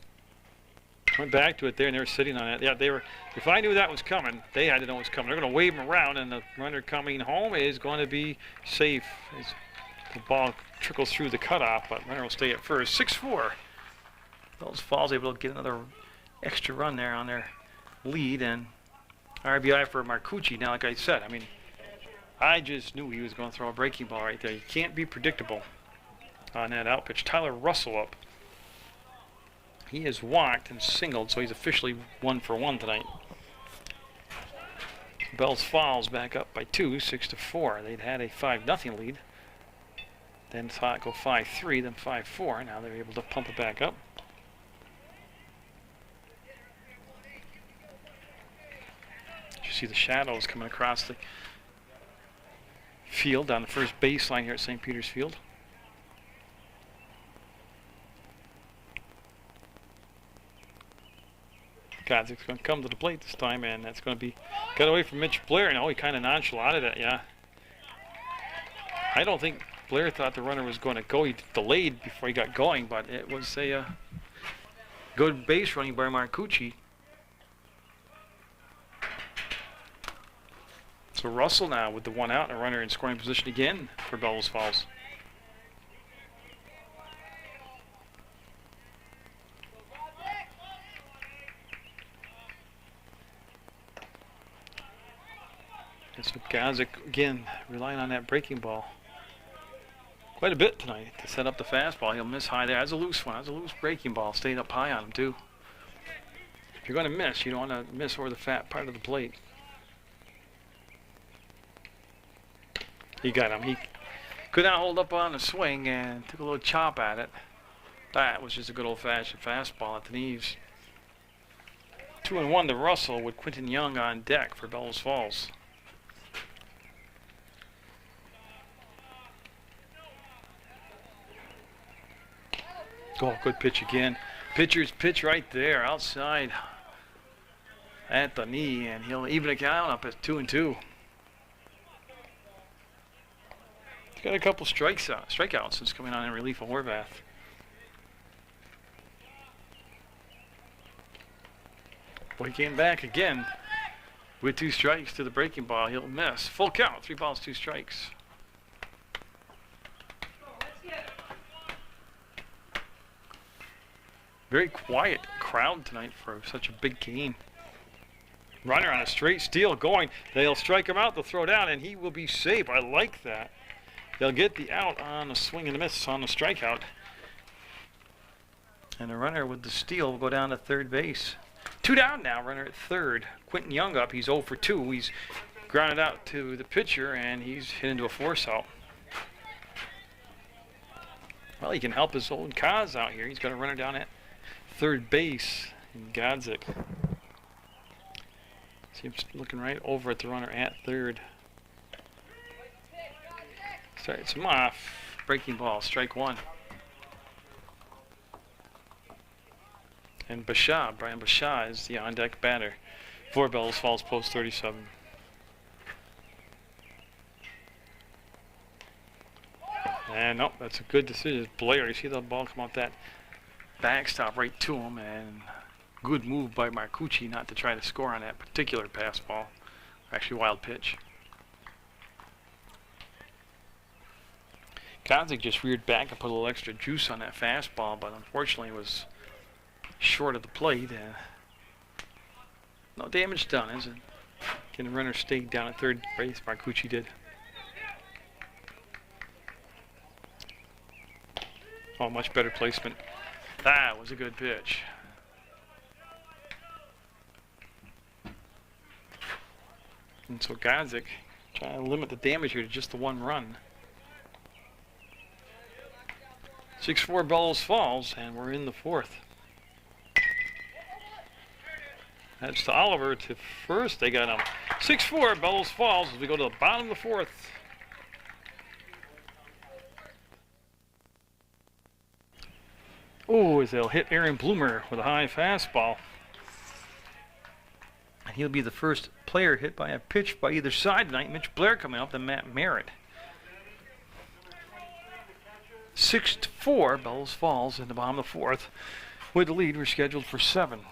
Went back to it there, and they were sitting on it. Yeah, they were. If I knew that was coming, they had to know it was coming. They're going to wave him around, and the runner coming home is going to be safe as the ball trickles through the cutoff, but runner will stay at first. 6-4. Bellows Falls able to get another extra run there on their lead, and RBI for Marcucci. Now, like I said, I mean, I just knew he was going to throw a breaking ball right there. You can't be predictable on that out pitch. Tyler Russell up. He is walked and singled, so he's officially 1 for 1 tonight. Bellows Falls back up by 2, 6-4. They'd had a 5-0 lead. Then saw it go 5-3, then 5-4. Now they're able to pump it back up. You see the shadows coming across the field down the first baseline here at St. Peter's Field. Kozik's going to come to the plate this time, and that's going to be got away from Mitch Blair. No, he kind of nonchalanted it, yeah. I don't think Blair thought the runner was going to go. He delayed before he got going, but it was a good base running by Marcucci. So Russell now with the 1 out and a runner in scoring position again for Bellows Falls. And so Gazik again relying on that breaking ball quite a bit tonight to set up the fastball. He'll miss high there. That's a loose one. That's a loose breaking ball. Stayed up high on him too. If you're going to miss, you don't want to miss over the fat part of the plate. He got him. He could not hold up on the swing and took a little chop at it. That was just a good old-fashioned fastball at the knees. 2-1 to Russell with Quentin Young on deck for Bellows Falls. Oh, good pitch again. Pitcher's pitch right there outside at the knee, and he'll even it count up at 2-2. He's got a couple strikeouts since coming on in relief of Horvath. Well, he came back again with 2 strikes to the breaking ball. He'll miss. Full count, 3 balls, 2 strikes. Very quiet crowd tonight for such a big game. Runner on a straight steal going. They'll strike him out, they'll throw down, and he will be safe. I like that. They'll get the out on a swing and a miss on the strikeout. And the runner with the steal will go down to third base. 2 down now, runner at third. Quentin Young up, he's 0 for 2. He's grounded out to the pitcher, and he's hit into a force out. Well, he can help his old cause out here. He's got a runner down at third base in Godzik. See him looking right over at the runner at third. Starts him off. Breaking ball, strike 1. And Brian Bashaw is the on-deck batter for Bellows Falls post 37. And nope, that's a good decision. Blair, you see the ball come out that backstop right to him, and good move by Marcucci not to try to score on that particular pass ball. Actually, wild pitch. Kozik just reared back and put a little extra juice on that fastball, but unfortunately was short of the plate. No damage done, is it? Can the runner stay down at third base? Marcucci did. Oh, much better placement. That was a good pitch. And so Kozik trying to limit the damage here to just the 1 run. 6-4 Bellows Falls, and we're in the 4th. That's to Oliver to first. They got him. 6-4 Bellows Falls as we go to the bottom of the 4th. Oh, as they'll hit Aaron Bloomer with a high fastball. And he'll be the first player hit by a pitch by either side tonight. Mitch Blair coming up, then Matt Merritt. 6-4, Bellows Falls in the bottom of the fourth. With the lead, we're scheduled for 7.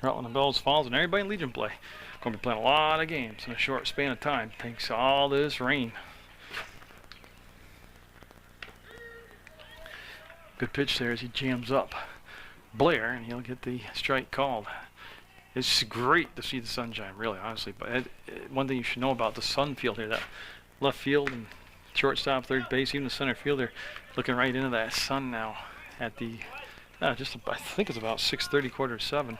Rutland and Bellows Falls and everybody in Legion play. Going to be playing a lot of games in a short span of time, thanks to all this rain. Good pitch there as he jams up Blair, and he'll get the strike called. It's great to see the sunshine, really, honestly. But one thing you should know about the sun field here, that left field and shortstop, third base, even the center fielder, looking right into that sun now at the, I think it's about 6:30, 6:45.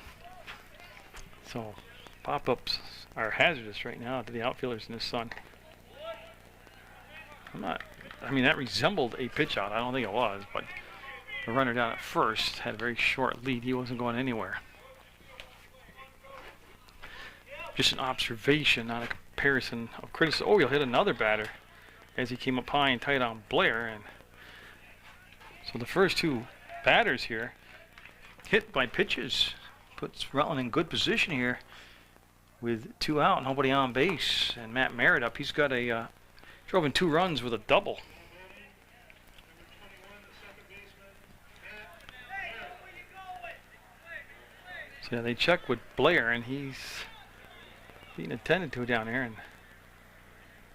So pop-ups are hazardous right now to the outfielders in the sun. I mean, that resembled a pitch out. I don't think it was, but the runner down at first had a very short lead. He wasn't going anywhere. Just an observation, not a comparison of criticism. Oh, he'll hit another batter as he came up high and tight on Blair. And so the first two batters here hit by pitches. Puts Rutland in good position here with 2 out, nobody on base. And Matt Merritt up. He's got drove in 2 runs with a double. So yeah, they check with Blair, and he's being attended to down there, and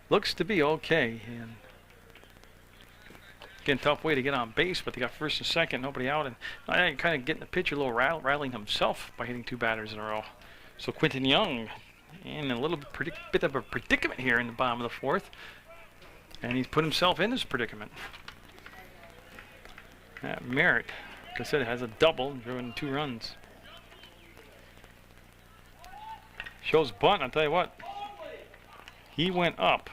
looks to be okay. And again, tough way to get on base, but they got first and second, nobody out, and I kind of getting the pitcher a little rattling himself by hitting 2 batters in a row. So Quentin Young in a little bit of a predicament here in the bottom of the fourth, and he's put himself in this predicament. Merritt, like I said, has a double, driven 2 runs. Shows bunt. I'll tell you what, he went up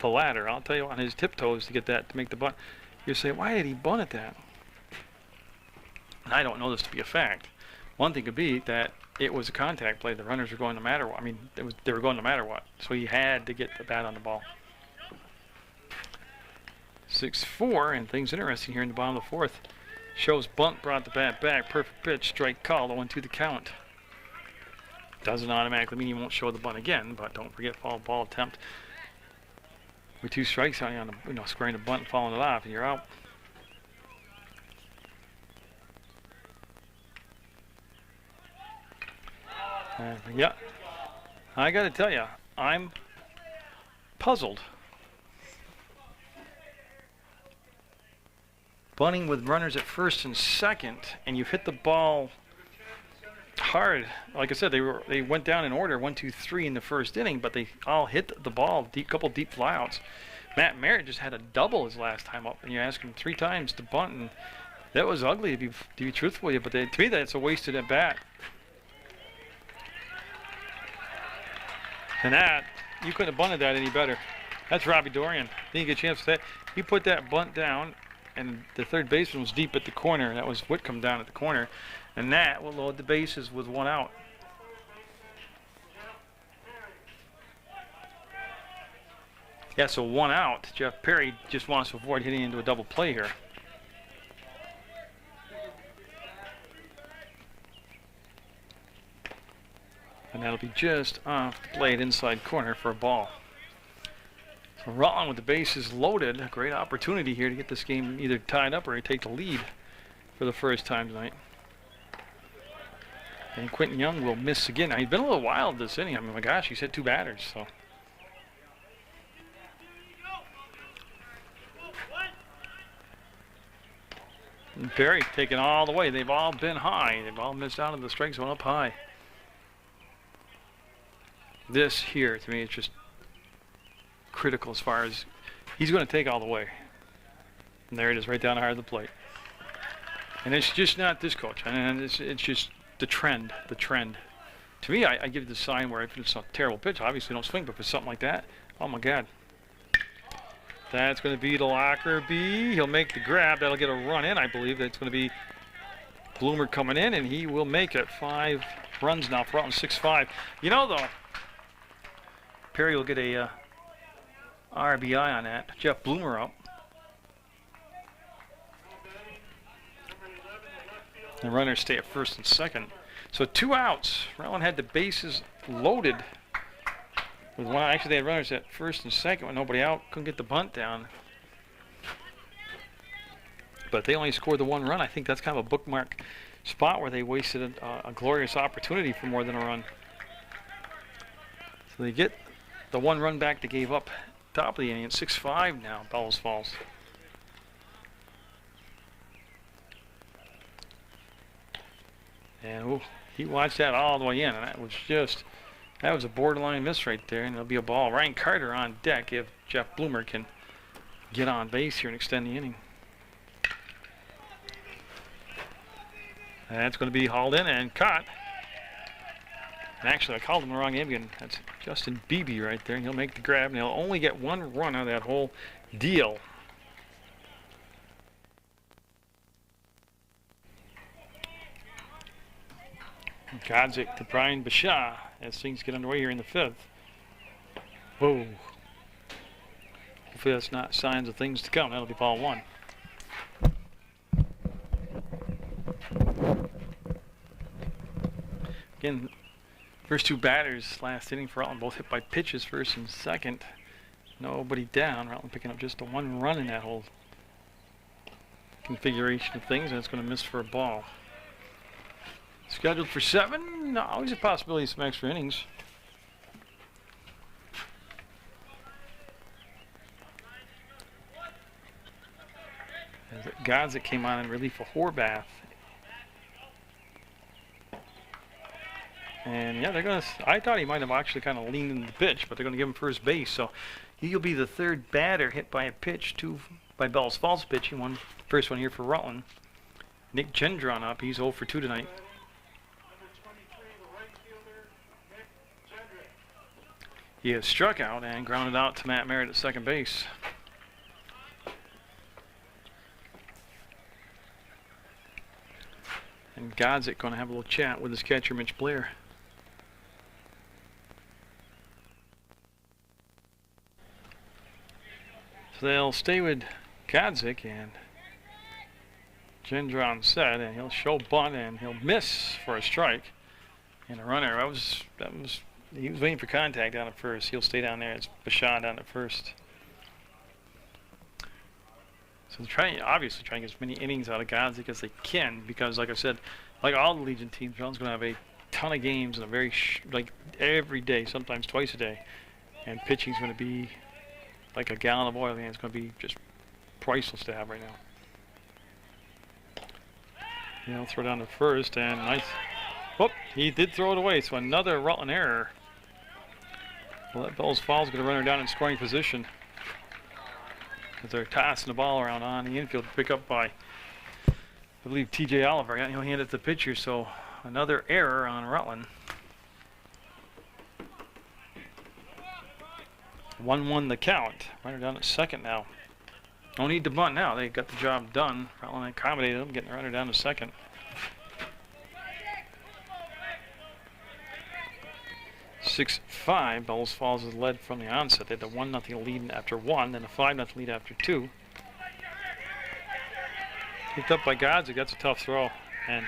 the ladder, I'll tell you, on his tiptoes to get that, to make the bunt. You say, why did he bunt at that? And I don't know this to be a fact. One thing could be that it was a contact play. The runners were going no matter what. I mean, they were going no matter what. So he had to get the bat on the ball. 6-4, and things interesting here in the bottom of the fourth. Shows bunt, brought the bat back. Perfect pitch, strike call, 0-2 the count. Doesn't automatically mean you won't show the bunt again, but don't forget foul ball attempt. With 2 strikes on you, on the, squaring the bunt and fouling it off, and you're out. Yeah, I got to tell you, I'm puzzled. Bunting with runners at first and second, and you've hit the ball hard. Like I said, they went down in order 1, 2, 3 in the first inning, but they all hit the ball, couple deep flyouts. Matt Merritt just had a double his last time up, and you asked him 3 times to bunt, and that was ugly to be truthful with you. But to me, that's a wasted at bat. And that, you couldn't have bunted that any better. That's Robbie Dorian. Didn't get a chance for that. He put that bunt down, and the third baseman was deep at the corner. That was Whitcomb down at the corner. And that will load the bases with 1 out. Yeah, so 1 out. Jeff Perry just wants to avoid hitting into a double play here. And that'll be just off the plate inside corner for a ball. So Rutland with the bases loaded. A great opportunity here to get this game either tied up or take the lead for the first time tonight. And Quentin Young will miss again. Now, he's been a little wild this inning. I mean, my gosh, he's hit 2 batters. So. And Perry taking all the way. They've all been high. They've all missed out on the strike zone up high. This here, to me, is just critical as far as he's going to take all the way. And there it is, right down the heart of the plate. And it's just not this coach. And it's just the trend. To me, I give it the sign where if it's a terrible pitch, obviously don't swing, but for something like that, oh my God. That's going to be the locker B. He'll make the grab. That'll get a run in, I believe. That's going to be Bloomer coming in, and he will make it. 5 runs now for Rutland, 6-5. You know, though, Perry will get a RBI on that. Jeff Bloomer up. The runners stay at first and second. So 2 outs. Rutland had the bases loaded with one. Actually, they had runners at first and second with nobody out. Couldn't get the bunt down. But they only scored the 1 run. I think that's kind of a bookmark spot where they wasted a glorious opportunity for more than a run. So they get the 1 run back they gave up top of the inning. It's 6-5 now, Bellows Falls. And ooh, he watched that all the way in, and that was a borderline miss right there, and it'll be a ball. Ryan Carter on deck if Jeff Bloomer can get on base here and extend the inning. And that's going to be hauled in and caught. And actually, I called him the wrong name again. That's Justin Beebe right there, and he'll make the grab, and he'll only get 1 run out of that whole deal. Godzik to Brian Bashaw as things get underway here in the 5th. Whoa. Hopefully that's not signs of things to come. That'll be ball 1. Again, first 2 batters last inning for Rutland both hit by pitches, first and second. Nobody down. Rutland picking up just the 1 run in that whole configuration of things, and it's going to miss for a ball. Scheduled for 7. Always a possibility of some extra innings. Godzik came on in relief of Horvath. And yeah, they're going to, I thought he might have actually kind of leaned into the pitch, but they're going to give him first base. So he'll be the 3rd batter hit by a pitch, 2 by Bellows Falls pitch. He won first one here for Rutland. Nick Gendron up. He's 0 for 2 tonight. He has struck out and grounded out to Matt Merritt at second base. And Godzik going to have a little chat with his catcher, Mitch Blair. So they'll stay with Godzik, and Gendron said, and he'll show bunt, and he'll miss for a strike. And a runner, he was waiting for contact down at first. He'll stay down there. It's Bashaw down at first. So they're obviously trying to get as many innings out of Godzik as they can, because like I said, like all the Legion teams, Rutland's going to have a ton of games and a very like every day, sometimes twice a day, and pitching's going to be like a gallon of oil, and it's going to be just priceless to have right now. He'll throw down to first, and nice. Whoop, he did throw it away, so another Rutland error. Well, that Bellows Falls going to run her down in scoring position. As they're tossing the ball around on the infield, pick up by, I believe, TJ Oliver. He'll hand it to the pitcher, so another error on Rutland. 1-1 the count. Runner down at second now. No need to bunt now. They got the job done. Rutland accommodated them, getting the runner down to second. 6-5. Bellows Falls has led from the onset. They had the 1-0 lead after 1, then a 5-0 lead after 2. Picked up by Godzik. That's a tough throw, and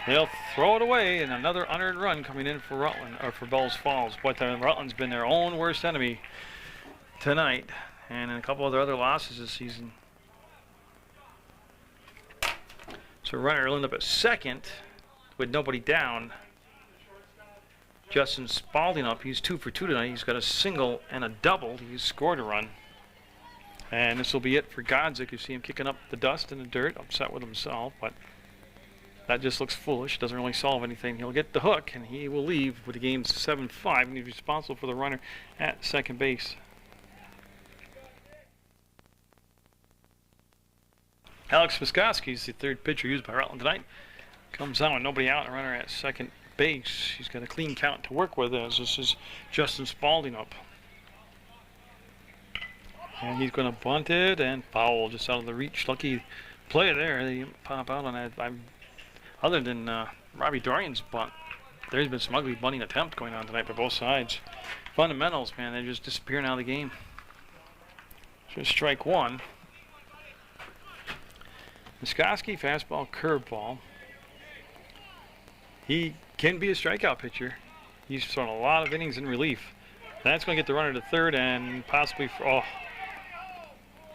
they'll throw it away. And another unearned run coming in for Rutland, or for Bellows Falls. But Rutland's been their own worst enemy tonight, and in a couple of their other losses this season. So runner will end up at second with nobody down. Justin Spalding up. He's 2 for 2 tonight. He's got a single and a double. He's scored a run. And this will be it for Godzik. You see him kicking up the dust and the dirt, upset with himself, but that just looks foolish. Doesn't really solve anything. He'll get the hook, and he will leave with the game 7-5, and he's responsible for the runner at second base. Alex Muskowski is the 3rd pitcher used by Rutland tonight. Comes on with nobody out, and a runner at second base. He's got a clean count to work with, as this is Justin Spalding up. And he's going to bunt it and foul just out of the reach. Lucky play there. They didn't pop out on that. Other than Robbie Dorian's bunt, there's been some ugly bunting attempt going on tonight by both sides. Fundamentals, man, they're just disappearing out of the game. So strike 1. Muskowski, fastball, curveball. he can be a strikeout pitcher. He's thrown a lot of innings in relief. That's going to get the runner to third and possibly, and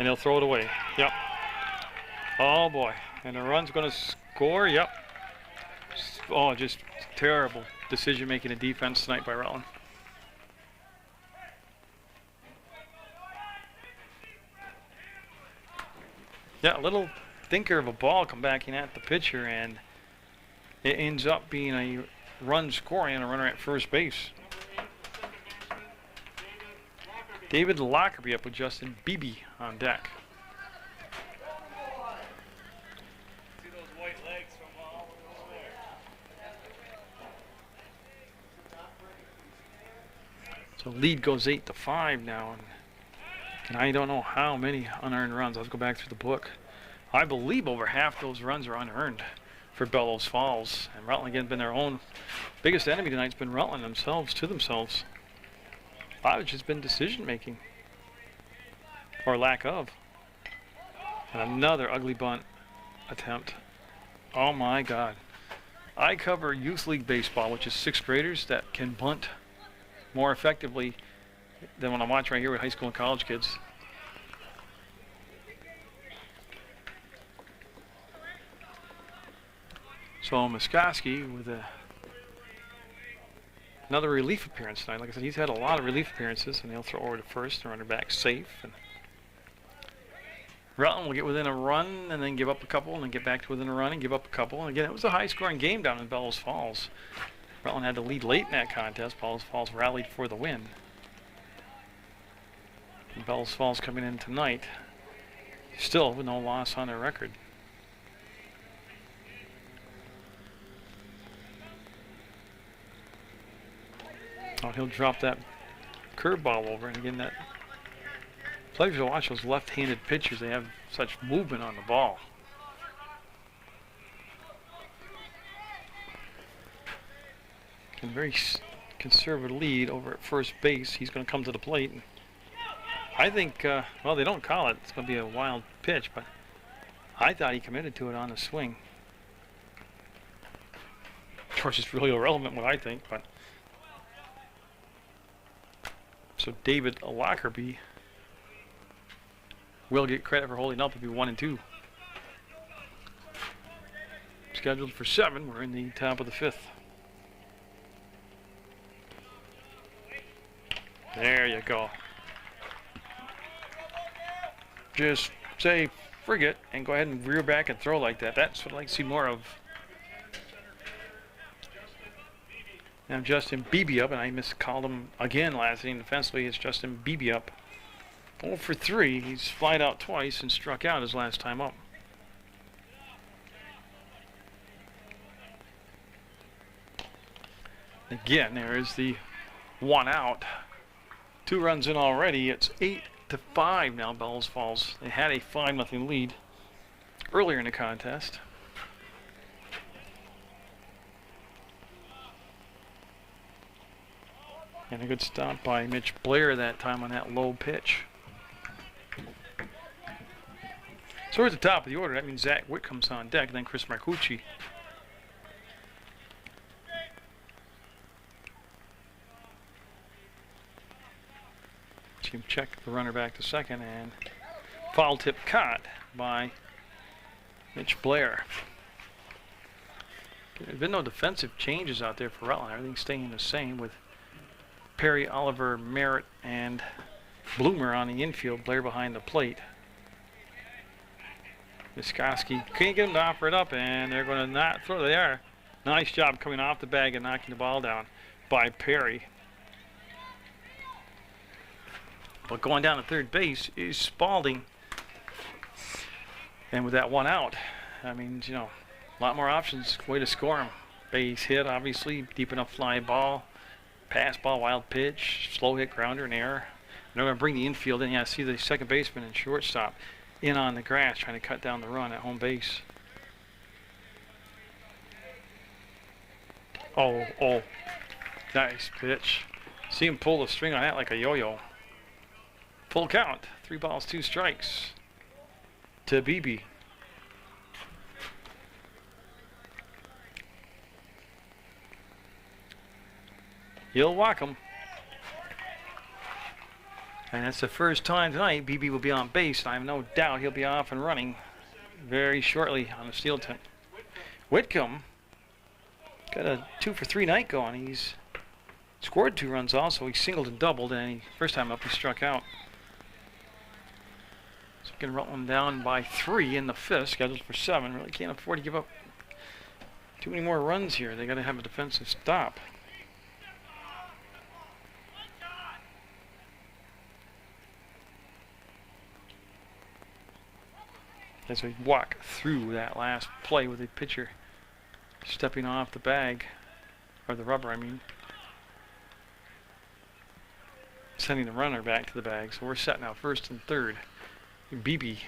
he'll throw it away. Yep. Oh boy. And the run's going to score. Yep. Oh, just terrible decision making in defense tonight by Rutland. Yeah, a little thinker of a ball come back in at the pitcher, and it ends up being a run scoring and a runner at first base. David Lockerbie up with Justin Beebe on deck. See those white legs from all over there. So lead goes 8-5 now, and I don't know how many unearned runs. Let's go back through the book. I believe over half those runs are unearned for Bellows Falls, and Rutland again been their own biggest enemy tonight's been Rutland themselves to themselves. A lot of it's just been decision making or lack of. And another ugly bunt attempt. Oh my God. I cover youth league baseball, which is 6th graders that can bunt more effectively than what I'm watching right here with high school and college kids. So Muskoski with another relief appearance tonight. Like I said, he's had a lot of relief appearances, and he'll throw over to first and run it back safe. And Rutland will get within a run and then give up a couple and then get back to within a run and give up a couple. And again, it was a high-scoring game down in Bellows Falls. Rutland had to lead late in that contest. Bellows Falls rallied for the win. And Bellows Falls coming in tonight, still with no loss on their record. Oh, he'll drop that curveball over, and again, that pleasure to watch those left-handed pitchers. They have such movement on the ball. And very conservative lead over at first base. He's going to come to the plate. And I think, well, they don't call it. It's going to be a wild pitch, but I thought he committed to it on the swing. Of course, it's really irrelevant what I think, but. So David Lockerbie will get credit for holding up. It'll be 1-2. Scheduled for 7. We're in the top of the 5th. There you go. Just say frigate and go ahead and rear back and throw like that. That's what I'd like to see more of. Now Justin Beebe up, and I miscalled him again last inning defensively. It's Justin Beebe up. 0 for 3. He's flied out twice and struck out his last time up. Again, there is the 1 out. 2 runs in already. It's 8-5 now, Bellows Falls. They had a 5-0 lead earlier in the contest. And a good stop by Mitch Blair that time on that low pitch. So we're at the top of the order. That means Zach Whitcomb's on deck, then Chris Marcucci. Team check the runner back to second, and foul tip caught by Mitch Blair. There's been no defensive changes out there for Rutland. Everything's staying the same with Perry, Oliver, Merritt, and Bloomer on the infield. Blair behind the plate. Muskoski can't get him to offer it up, and they're going to not throw it there. Nice job coming off the bag and knocking the ball down by Perry. But going down to third base is Spalding. And with that 1 out, I mean, you know, a lot more options. Way to score him. Base hit, obviously. Deep enough fly ball. Pass ball, wild pitch. Slow hit, grounder, and error. And they're going to bring the infield in. Yeah, see the second baseman and shortstop in on the grass trying to cut down the run at home base. Oh. Nice pitch. See him pull the string on that like a yo-yo. Full count. 3 balls, 2 strikes to Beebe. He'll walk him. And that's the first time tonight BB will be on base. I have no doubt he'll be off and running very shortly on the steel attempt. Whitcomb got a 2-for-3 night going. He's scored 2 runs also. He singled and doubled, and first time up he struck out. So we can Rutland down by 3 in the 5th, scheduled for 7. Really can't afford to give up too many more runs here. They got to have a defensive stop. As we walk through that last play with the pitcher stepping off the bag, or the rubber, I mean, sending the runner back to the bag. So we're set now, 1st and 3rd. BB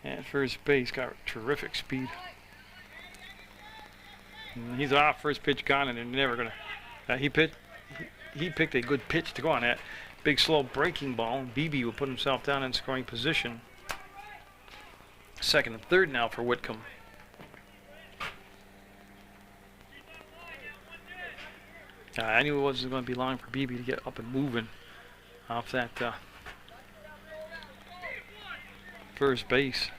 at first base got terrific speed. And he's off, first pitch gone, and they're never gonna. He picked a good pitch to go on that big slow breaking ball. BB will put himself down in scoring position. 2nd and 3rd now for Whitcomb. I knew it wasn't going to be long for BB to get up and moving off that first base.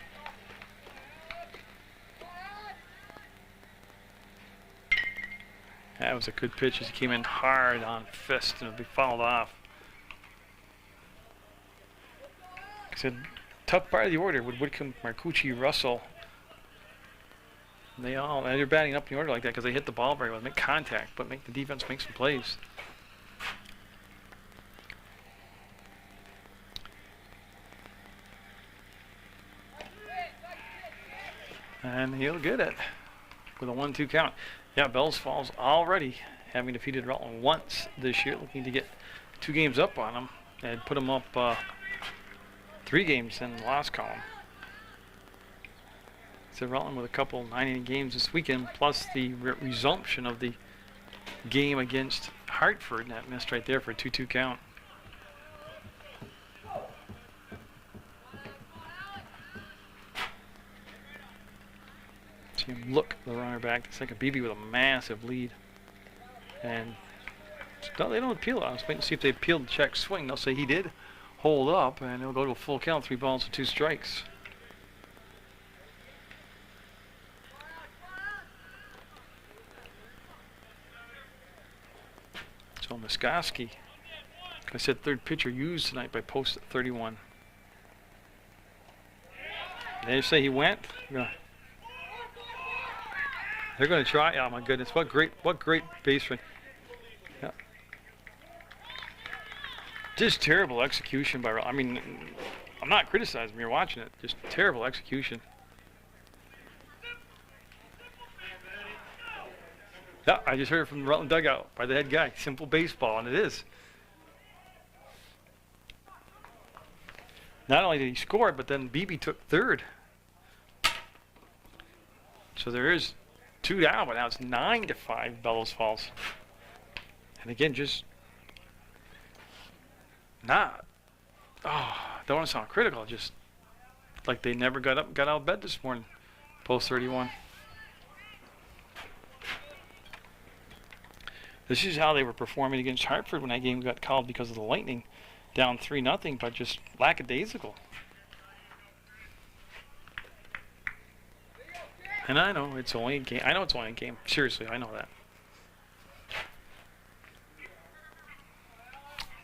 That was a good pitch as he came in hard on fist and it'll be fouled off. Like I said, tough part of the order with Whitcomb, Marcucci, Russell. They're batting up in the order like that because they hit the ball very well, make contact, but make the defense make some plays. And he'll get it with a 1-2 count. Yeah, Bellows Falls already having defeated Rutland once this year, looking to get 2 games up on them and put them up 3 games in the last column. So Rutland with a couple 9-inning games this weekend, plus the resumption of the game against Hartford, and that missed right there for a 2-2 count. See him look the runner back to second. BB with a massive lead. And no, they don't appeal it. I was waiting to see if they appealed the check swing. They'll say he did hold up, and he'll go to a full count, 3 balls and 2 strikes. So Muskoski, like I said, 3rd pitcher used tonight by post at 31. They say he went. They're going to try. Oh my goodness! What great base run! Yeah. Just terrible execution by. I mean, I'm not criticizing. You're watching it. Just terrible execution. Yeah, I just heard it from the Rutland dugout by the head guy. Simple baseball, and it is. Not only did he score, but then BB took 3rd. So there is 2 down, but now it's 9-5 Bellows Falls. And again, just not. Oh, don't want to sound critical. Just like they never got out of bed this morning. Post 31. This is how they were performing against Hartford when that game got called because of the Lightning, down 3-0, but just lackadaisical. And I know it's only a game. I know it's only a game. Seriously, I know that.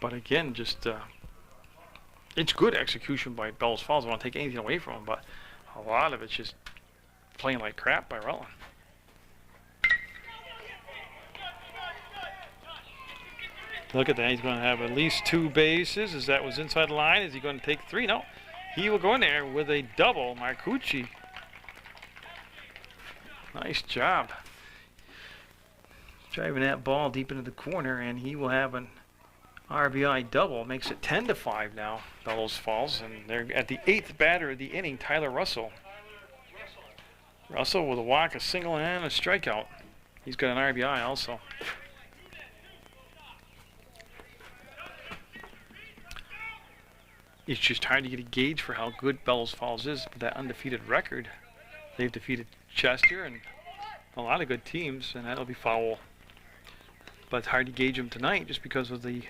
But again, just it's good execution by Bellows Falls. I don't want to take anything away from them, but a lot of it's just playing like crap by Rutland. Look at that. He's going to have at least 2 bases. As that was inside the line. Is he going to take 3? No. He will go in there with a double. Marcucci. Nice job. Driving that ball deep into the corner, and he will have an RBI double. Makes it 10-5 now, Bellows Falls. And they're at the 8th batter of the inning, Tyler Russell. Russell with a walk, a single, and a strikeout. He's got an RBI also. It's just hard to get a gauge for how good Bellows Falls is with that undefeated record. They've defeated Chester and a lot of good teams, and that'll be foul. but it's hard to gauge them tonight just because of the.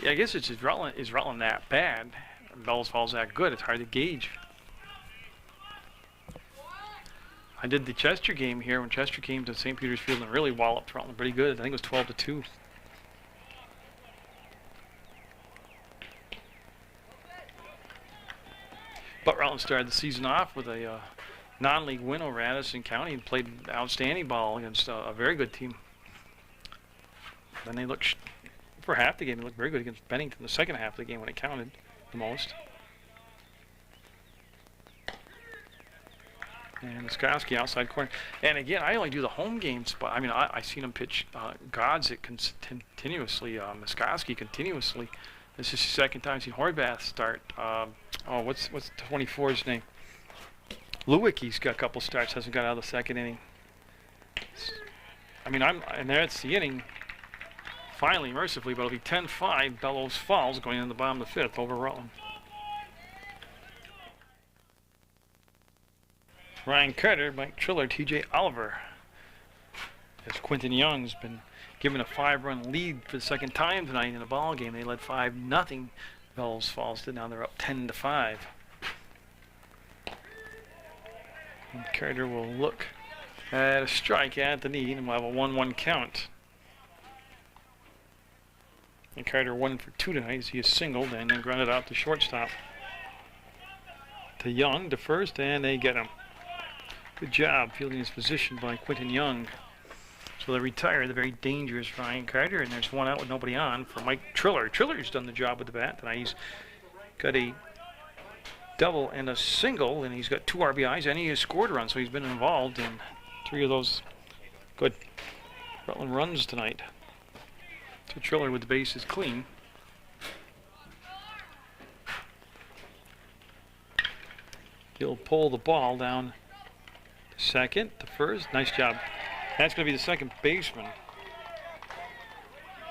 Yeah, I guess it's just Rutland. Is Rutland that bad? Bellows Falls that good? It's hard to gauge. I did the Chester game here when Chester came to St. Peter's Field and really walloped Rutland pretty good. I think it was 12-2. But Rutland started the season off with a non-league win over Addison County and played outstanding ball against a very good team. Then they looked, for half the game, they looked very good against Bennington the second half of the game when it counted the most. And Muskoski outside corner. And again, I only do the home games, but I mean, I seen him pitch Godzik continuously, Muskoski continuously. This is the second time I've seen Horvath start. What's 24's name? Lewicki's got a couple starts, hasn't got out of the second inning. I mean, and that's the inning. Finally, mercifully, but it'll be 10-5. Bellows Falls going in the bottom of the fifth over Rutland. Ryan Carter, Mike Triller, TJ Oliver. As Quentin Young's been given a 5-run lead for the second time tonight in a ball game. They led 5-0. Bellows Falls did. Now they're up 10-5. And Carter will look at a strike at the knee and we'll have a 1-1 count. And Carter 1 for 2 tonight as he is singled and then grounded out to shortstop. To Young to first, and they get him. Good job fielding his position by Quentin Young. So they retire the very dangerous Ryan Carter, and there's one out with nobody on for Mike Triller. Triller's done the job with the bat tonight. He's got a double and a single, and he's got 2 RBIs, and he has scored runs, so he's been involved in 3 of those good Rutland runs tonight. So Triller with the bases clean. He'll pull the ball down to second, to first. Nice job. That's going to be the second baseman.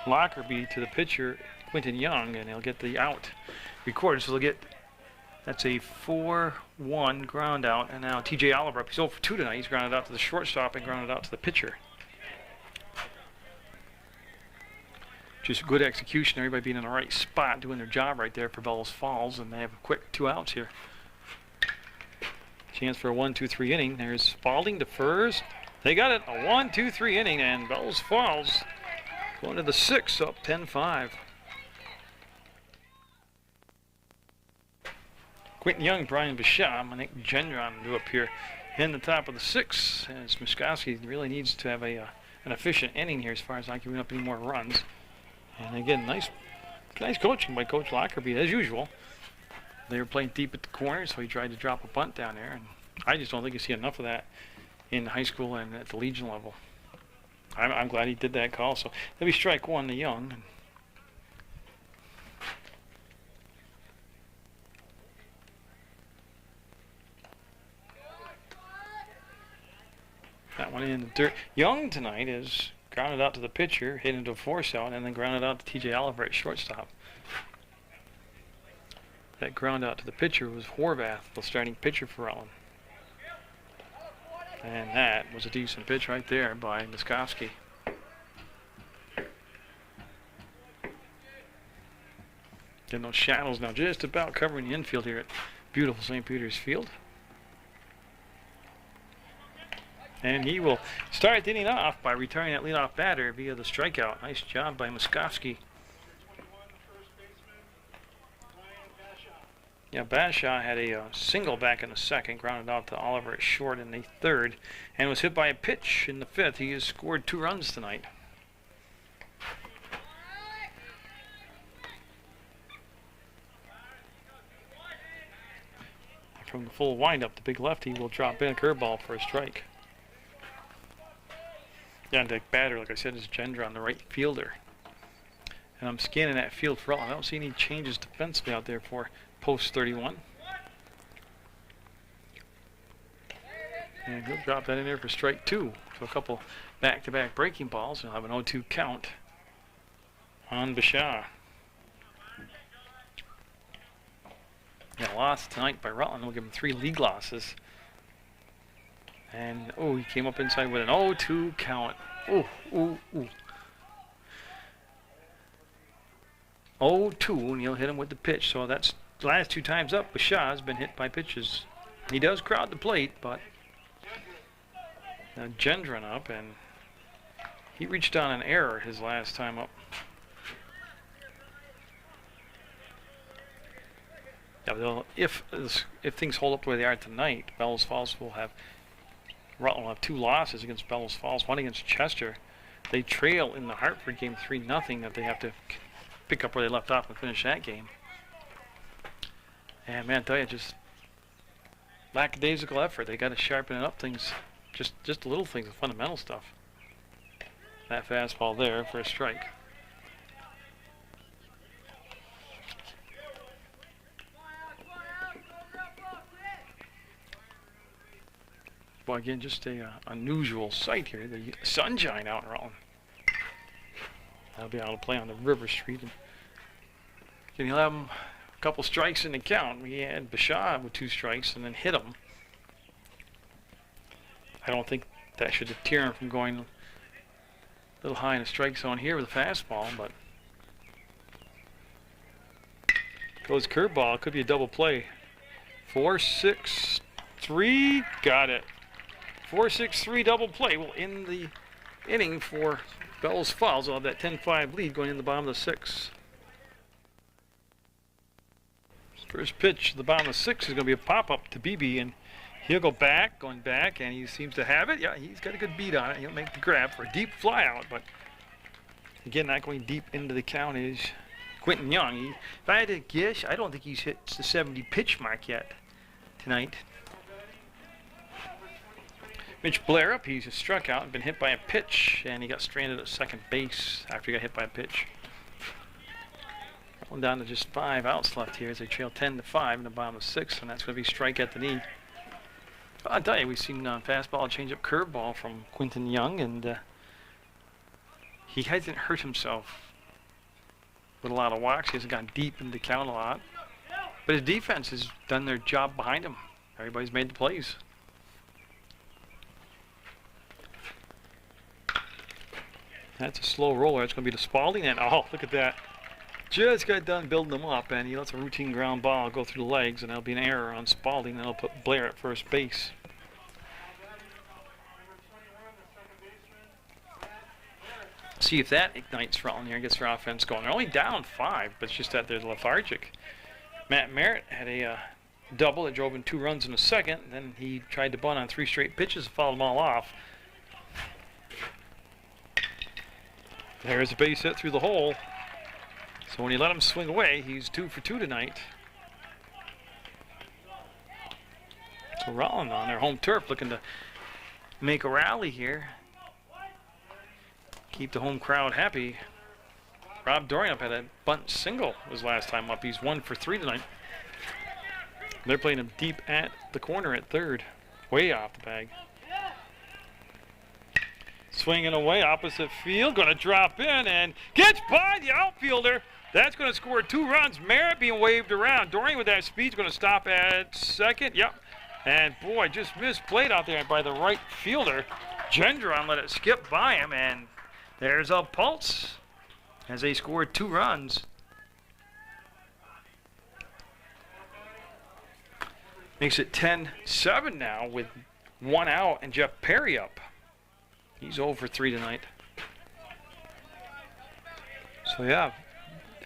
Lockerbie to the pitcher, Quentin Young, and he'll get the out recorded. So they'll get, that's a 4-1 ground out. And now TJ Oliver, he's 0 for 2 tonight. He's grounded out to the shortstop and grounded out to the pitcher. Just good execution, everybody being in the right spot, doing their job right there for Bellows Falls, and they have a quick 2 outs here. Chance for a 1-2-3 inning. There's Spalding to first. They got it, a 1-2-3 inning, and Bellows Falls going to the 6th, up 10-5. Quentin Young, Brian Bisham, and Nick Gendron do up here in the top of the 6th, as Muskoski really needs to have an efficient inning here as far as not giving up any more runs. And again, nice coaching by Coach Lockerbie, as usual. They were playing deep at the corner, so he tried to drop a bunt down there, and I just don't think you see enough of that in high school and at the Legion level. I'm glad he did that call. So that'll be strike 1 to Young. That one in the dirt. Young tonight is grounded out to the pitcher, hit into a force out, and then grounded out to TJ Oliver at shortstop. That ground out to the pitcher was Horvath, the starting pitcher for Rutland. And that was a decent pitch right there by Muskoski. Getting those shadows now just about covering the infield here at beautiful St. Peter's Field. And he will start the inning off by retiring that leadoff batter via the strikeout. Nice job by Muskoski. Yeah, Bashaw had a single back in the second, grounded out to Oliver at short in the third, and was hit by a pitch in the fifth. He has scored 2 runs tonight. From the full windup, the big lefty will drop in a curveball for a strike. Yeah, and the batter, like I said, is Gendron, the right fielder. And I'm scanning that field for Rutland. I don't see any changes defensively out there for post 31. And he'll drop that in there for strike 2. So a couple back-to-back breaking balls, and he'll have an 0-2 count on Bashar. Yeah, loss tonight by Rutland. We'll give him 3 league losses. And, he came up inside with an 0-2 count. 0-2, and he'll hit him with the pitch. So that's the last 2 times up. Bashah's been hit by pitches. He does crowd the plate, but now Gendron up, and he reached on an error his last time up. Yeah, if things hold up the way they are tonight, Bellows Falls will have Rutland will have 2 losses against Bellows Falls, 1 against Chester. They trail in the Hartford game 3-0 that they have to pick up where they left off and finish that game. And man, I tell you, just lackadaisical effort. They got to sharpen it up things, just the little things, the fundamental stuff. That fastball there for a strike. Well, again, just a unusual sight here. The sunshine out in Rutland. I'll be able to play on the River Street. And he'll have a couple strikes in the count. We had Bashah with 2 strikes and then hit him. I don't think that should deter him from going a little high in the strike zone here with a fastball, but goes curveball. Could be a double play. 4-6-3. Got it. 4-6-3 double play. Well, in the inning for Bellows Falls, they'll have that 10-5 lead going in the bottom of the 6th. First pitch, the bottom of the 6th is going to be a pop-up to BB, and he'll go back, going back, and he seems to have it. Yeah, he's got a good beat on it. He'll make the grab for a deep fly out, but again, not going deep into the count is Quentin Young. If I had to guess, I don't think he's hit the 70 pitch mark yet tonight. Mitch Blair up, he's struck out and been hit by a pitch, and he got stranded at second base after he got hit by a pitch. Rolling down to just 5 outs left here as they trail 10-5 in the bottom of the 6th, and that's going to be strike at the knee. I'll tell you, we've seen fastball, change-up, curveball from Quentin Young, and he hasn't hurt himself with a lot of walks. He hasn't gone deep into the count a lot, but his defense has done their job behind him. Everybody's made the plays. That's a slow roller. It's going to be to Spalding, and oh, look at that. Just got done building them up, and he lets a routine ground ball go through the legs, and that'll be an error on Spalding. That'll put Blair at first base. See if that ignites Rutland here and gets their offense going. They're only down 5, but it's just that they're lethargic. Matt Merritt had a double that drove in 2 runs in the 2nd. Then he tried to bunt on 3 straight pitches and fouled them all off. There's a base hit through the hole. So when you let him swing away, he's 2 for 2 tonight. So Rutland on their home turf looking to make a rally here. Keep the home crowd happy. Rob Dorian had a bunt single his last time up. He's 1 for 3 tonight. They're playing him deep at the corner at third. Way off the bag. Swinging away, opposite field, going to drop in and gets by the outfielder. That's going to score 2 runs. Merritt being waved around. Dorian with that speed is going to stop at second. Yep. And boy, just misplayed out there by the right fielder. Gendron let it skip by him, and there's a pulse as they scored 2 runs. Makes it 10-7 now with 1 out and Jeff Perry up. He's 0 for 3 tonight. So yeah,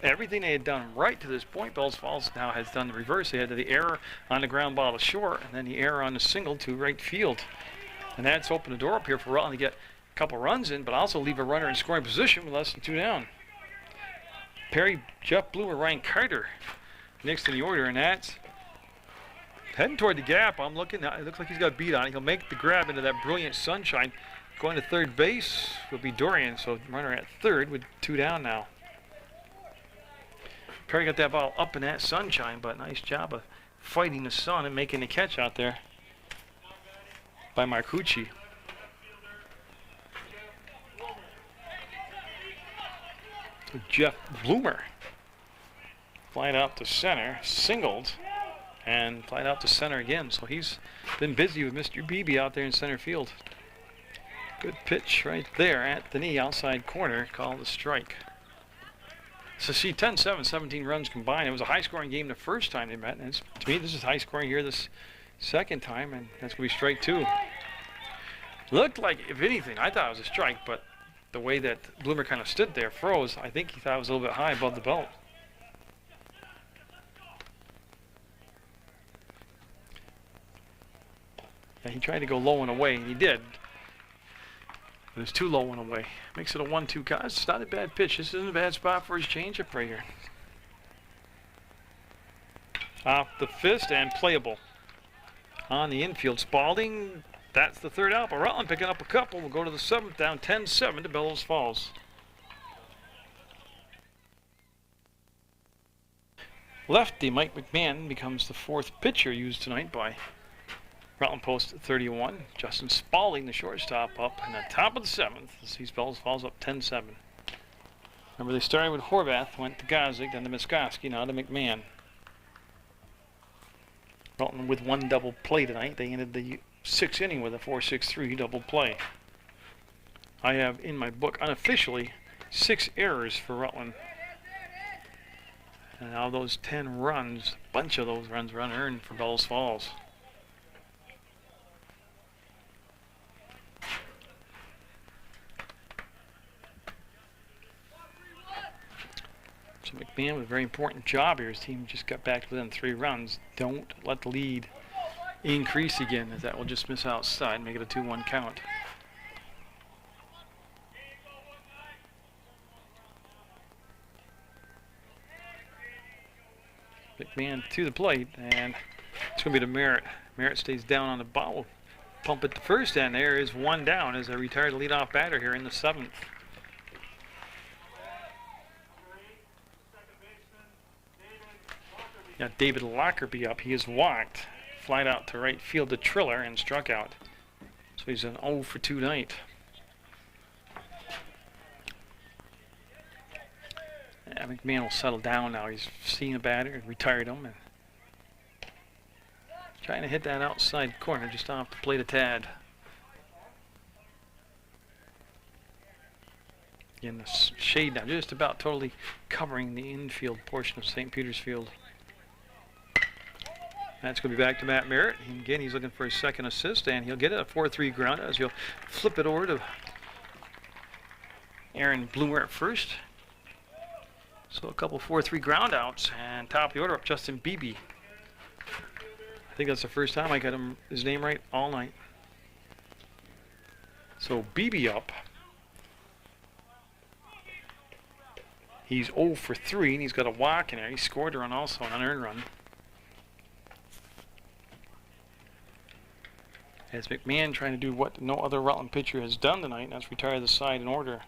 everything they had done right to this point, Bellows Falls now has done the reverse. They had the error on the ground ball to short, and then the error on the single to right field. And that's opened the door up here for Rutland to get a couple runs in, but also leave a runner in scoring position with less than 2 down. Perry, Jeff Blue, or Ryan Carter next in the order, and that's heading toward the gap. I'm looking, it looks like he's got beat on it. He'll make the grab into that brilliant sunshine. Going to third base will be Dorian, so runner at third with 2 down now. Perry got that ball up in that sunshine, but nice job of fighting the sun and making the catch out there by Marcucci. Jeff Bloomer flying out to center, singled, and flying out to center again. So he's been busy with Mr. Beebe out there in center field. Good pitch right there at the knee, outside corner, called a strike. So see, 10-7, 17 runs combined. It was a high-scoring game the first time they met, and to me, this is high-scoring here this second time, and that's going to be strike two. Looked like, if anything, I thought it was a strike, but the way that Bloomer kind of stood there, froze, I think he thought it was a little bit high above the belt. And he tried to go low and away, and he did. But it's too low and away. Makes it a 1-2 count. It's not a bad pitch. This isn't a bad spot for his changeup right here. Off the fist and playable. On the infield, Spalding. That's the third out. But Rutland picking up a couple. We'll go to the seventh, down 10-7 to Bellows Falls. Lefty Mike McMahon becomes the fourth pitcher used tonight by Rutland Post at 31. Justin Spalding, the shortstop, up in the top of the seventh. Sees Bellows Falls up 10-7. Remember, they started with Horvath, went to Gozig, then to Miskoski, now to McMahon. Rutland with one double play tonight. They ended the sixth inning with a 4-6-3 double play. I have in my book unofficially 6 errors for Rutland. And out of those 10 runs, a bunch of those runs were unearned for Bellows Falls. So McMahon with a very important job here. His team just got back within 3 runs. Don't let the lead increase again, as that will just miss outside and make it a 2-1 count. McMahon to the plate, and it's going to be to Merritt. Merritt stays down on the ball. Pump it to first, and there is one down as a retired leadoff batter here in the seventh. Now David Lockerbie up. He is walked. Flied out to right field to Triller and struck out. So he's an 0 for 2 night. Yeah, McMahon will settle down now. He's seen the batter, retired him, and trying to hit that outside corner just off the plate of Tad. Again, the shade now just about totally covering the infield portion of St. Peter's Field. That's going to be back to Matt Merritt. And again, he's looking for his second assist, and he'll get it, a 4-3 ground as he'll flip it over to Aaron Bloomer at first. So a couple 4-3 ground outs, and top of the order up Justin Beebe. I think that's the first time I got his name right all night. So Beebe up. He's 0 for 3, and he's got a walk in there. He scored a run also, an unearned run. As McMahon trying to do what no other Rutland pitcher has done tonight, and that's retire the side in order.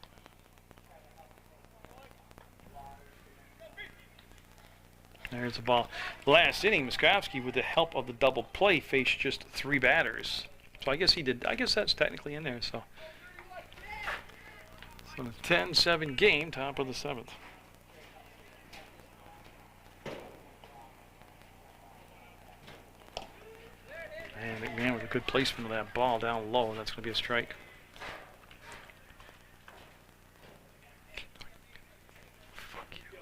There's the ball. Last inning, Miskoski, with the help of the double play, faced just 3 batters. So I guess he did. I guess that's technically in there. So the 10-7 game, top of the 7th. And McMahon with a good placement of that ball down low. That's going to be a strike. Fuck you.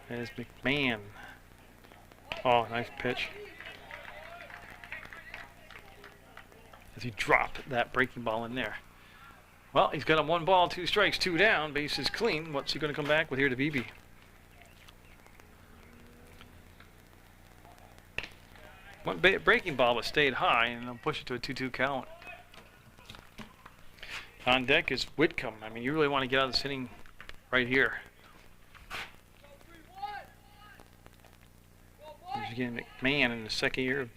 There's McMahon. Oh, nice pitch. As he dropped that breaking ball in there. Well, he's got a 1 ball, 2 strikes, 2 down. Bases clean. What's he going to come back with here to Beebe? One breaking ball, but stayed high, and they'll push it to a 2-2 count. On deck is Whitcomb. I mean, you really want to get out of this inning right here. There's again McMahon in the second year of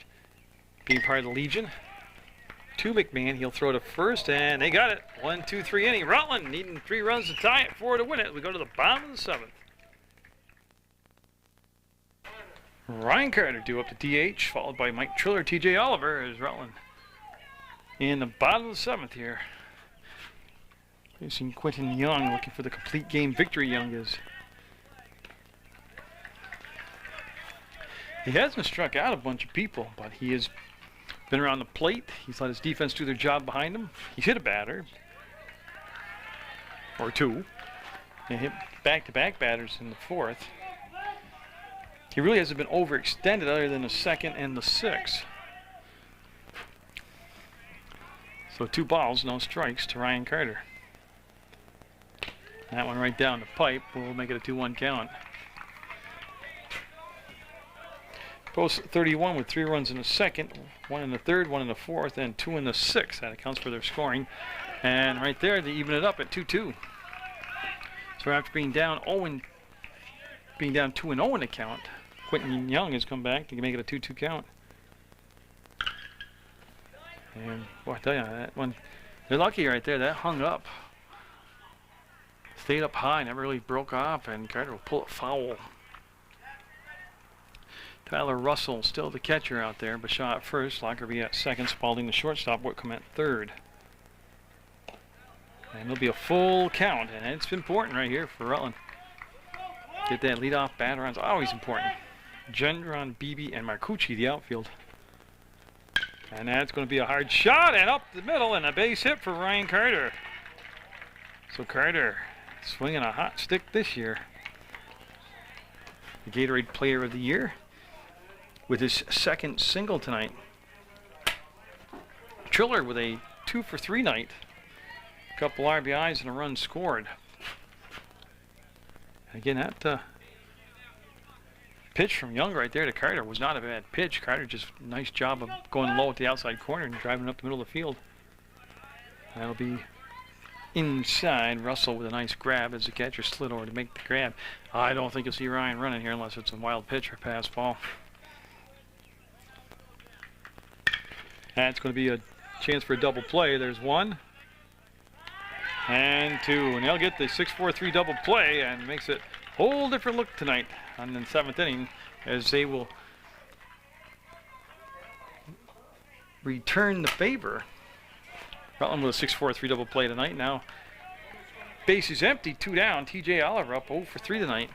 being part of the Legion. To McMahon, he'll throw to first, and they got it. 1-2-3 inning. Rutland needing 3 runs to tie it, 4 to win it. We go to the bottom of the 7th. Ryan Carter due up to DH, followed by Mike Triller, TJ Oliver as Rutland in the bottom of the 7th here. Facing Quentin Young, looking for the complete game victory. Young is. He hasn't struck out a bunch of people, but he has been around the plate. He's let his defense do their job behind him. He's hit a batter. or 2. And hit back-to-back batters in the 4th. He really hasn't been overextended other than the 2nd and the 6th. So 2 balls, no strikes to Ryan Carter. That one right down the pipe will make it a 2-1 count. Post 31 with 3 runs in the 2nd, 1 in the 3rd, 1 in the 4th, and 2 in the 6th. That accounts for their scoring. And right there, they even it up at 2-2. So after being down 2-0 in the count, Quentin Young has come back to make it a 2-2 count. And boy, I tell you, that one, they're lucky right there. That hung up. Stayed up high, never really broke off, and Carter will pull it foul. Tyler Russell still the catcher out there. Bashaw at first, Lockerbie at second, Spalding the shortstop, Whitcomb at third. And it'll be a full count, and it's important right here for Rutland. Get that leadoff batter on. It's always important. Gendron, Beebe, and Marcucci, the outfield. And that's going to be a hard shot, and up the middle, and a base hit for Ryan Carter. So Carter swinging a hot stick this year. The Gatorade Player of the Year with his 2nd single tonight. Triller with a 2-for-3 night. A couple RBIs and a run scored. Again, that pitch from Young right there to Carter was not a bad pitch. Carter just nice job of going low at the outside corner and driving up the middle of the field. That'll be inside. Russell with a nice grab as the catcher slid over to make the grab. I don't think you'll see Ryan running here unless it's a wild pitch or pass ball. That's going to be a chance for a double play. There's 1 and 2, and they'll get the 6-4-3 double play, and makes it a whole different look tonight on the 7th inning, as they will return the favor. Rutland with a 6-4-3 double play tonight. Now base is empty, 2 down. TJ Oliver up 0-for-3 tonight.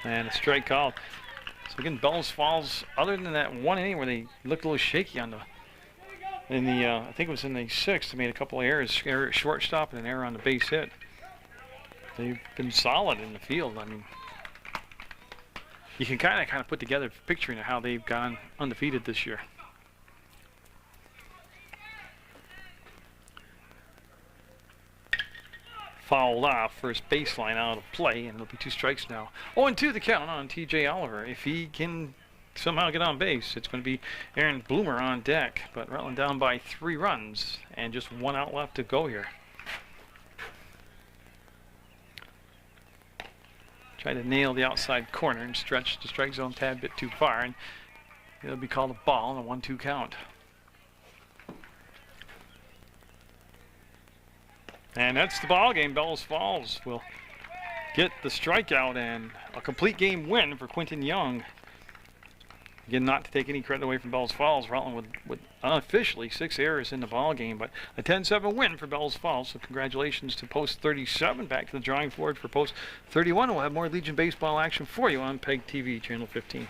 And a strike called. So again, Bellows Falls, other than that 1 inning where they looked a little shaky on the, I think it was in the 6th, they made a couple of errors, error at shortstop and an error on the base hit. They've been solid in the field. I mean, you can kind of put together a picture of how they've gone undefeated this year. Fouled off, first baseline out of play, and it'll be 2 strikes now. 0-2 the count on TJ Oliver. If he can somehow get on base, it's going to be Aaron Bloomer on deck. But Rutland down by 3 runs and just 1 out left to go here. Try to nail the outside corner and stretch the strike zone a tad bit too far, and it'll be called a ball and a 1-2 count. And that's the ball game. Bellows Falls will get the strikeout and a complete game win for Quentin Young. Again, not to take any credit away from Bellows Falls, Rutland with unofficially 6 errors in the ball game, but a 10-7 win for Bellows Falls. So congratulations to Post 37. Back to the drawing board for Post 31. We'll have more Legion baseball action for you on PEGTV, Channel 15.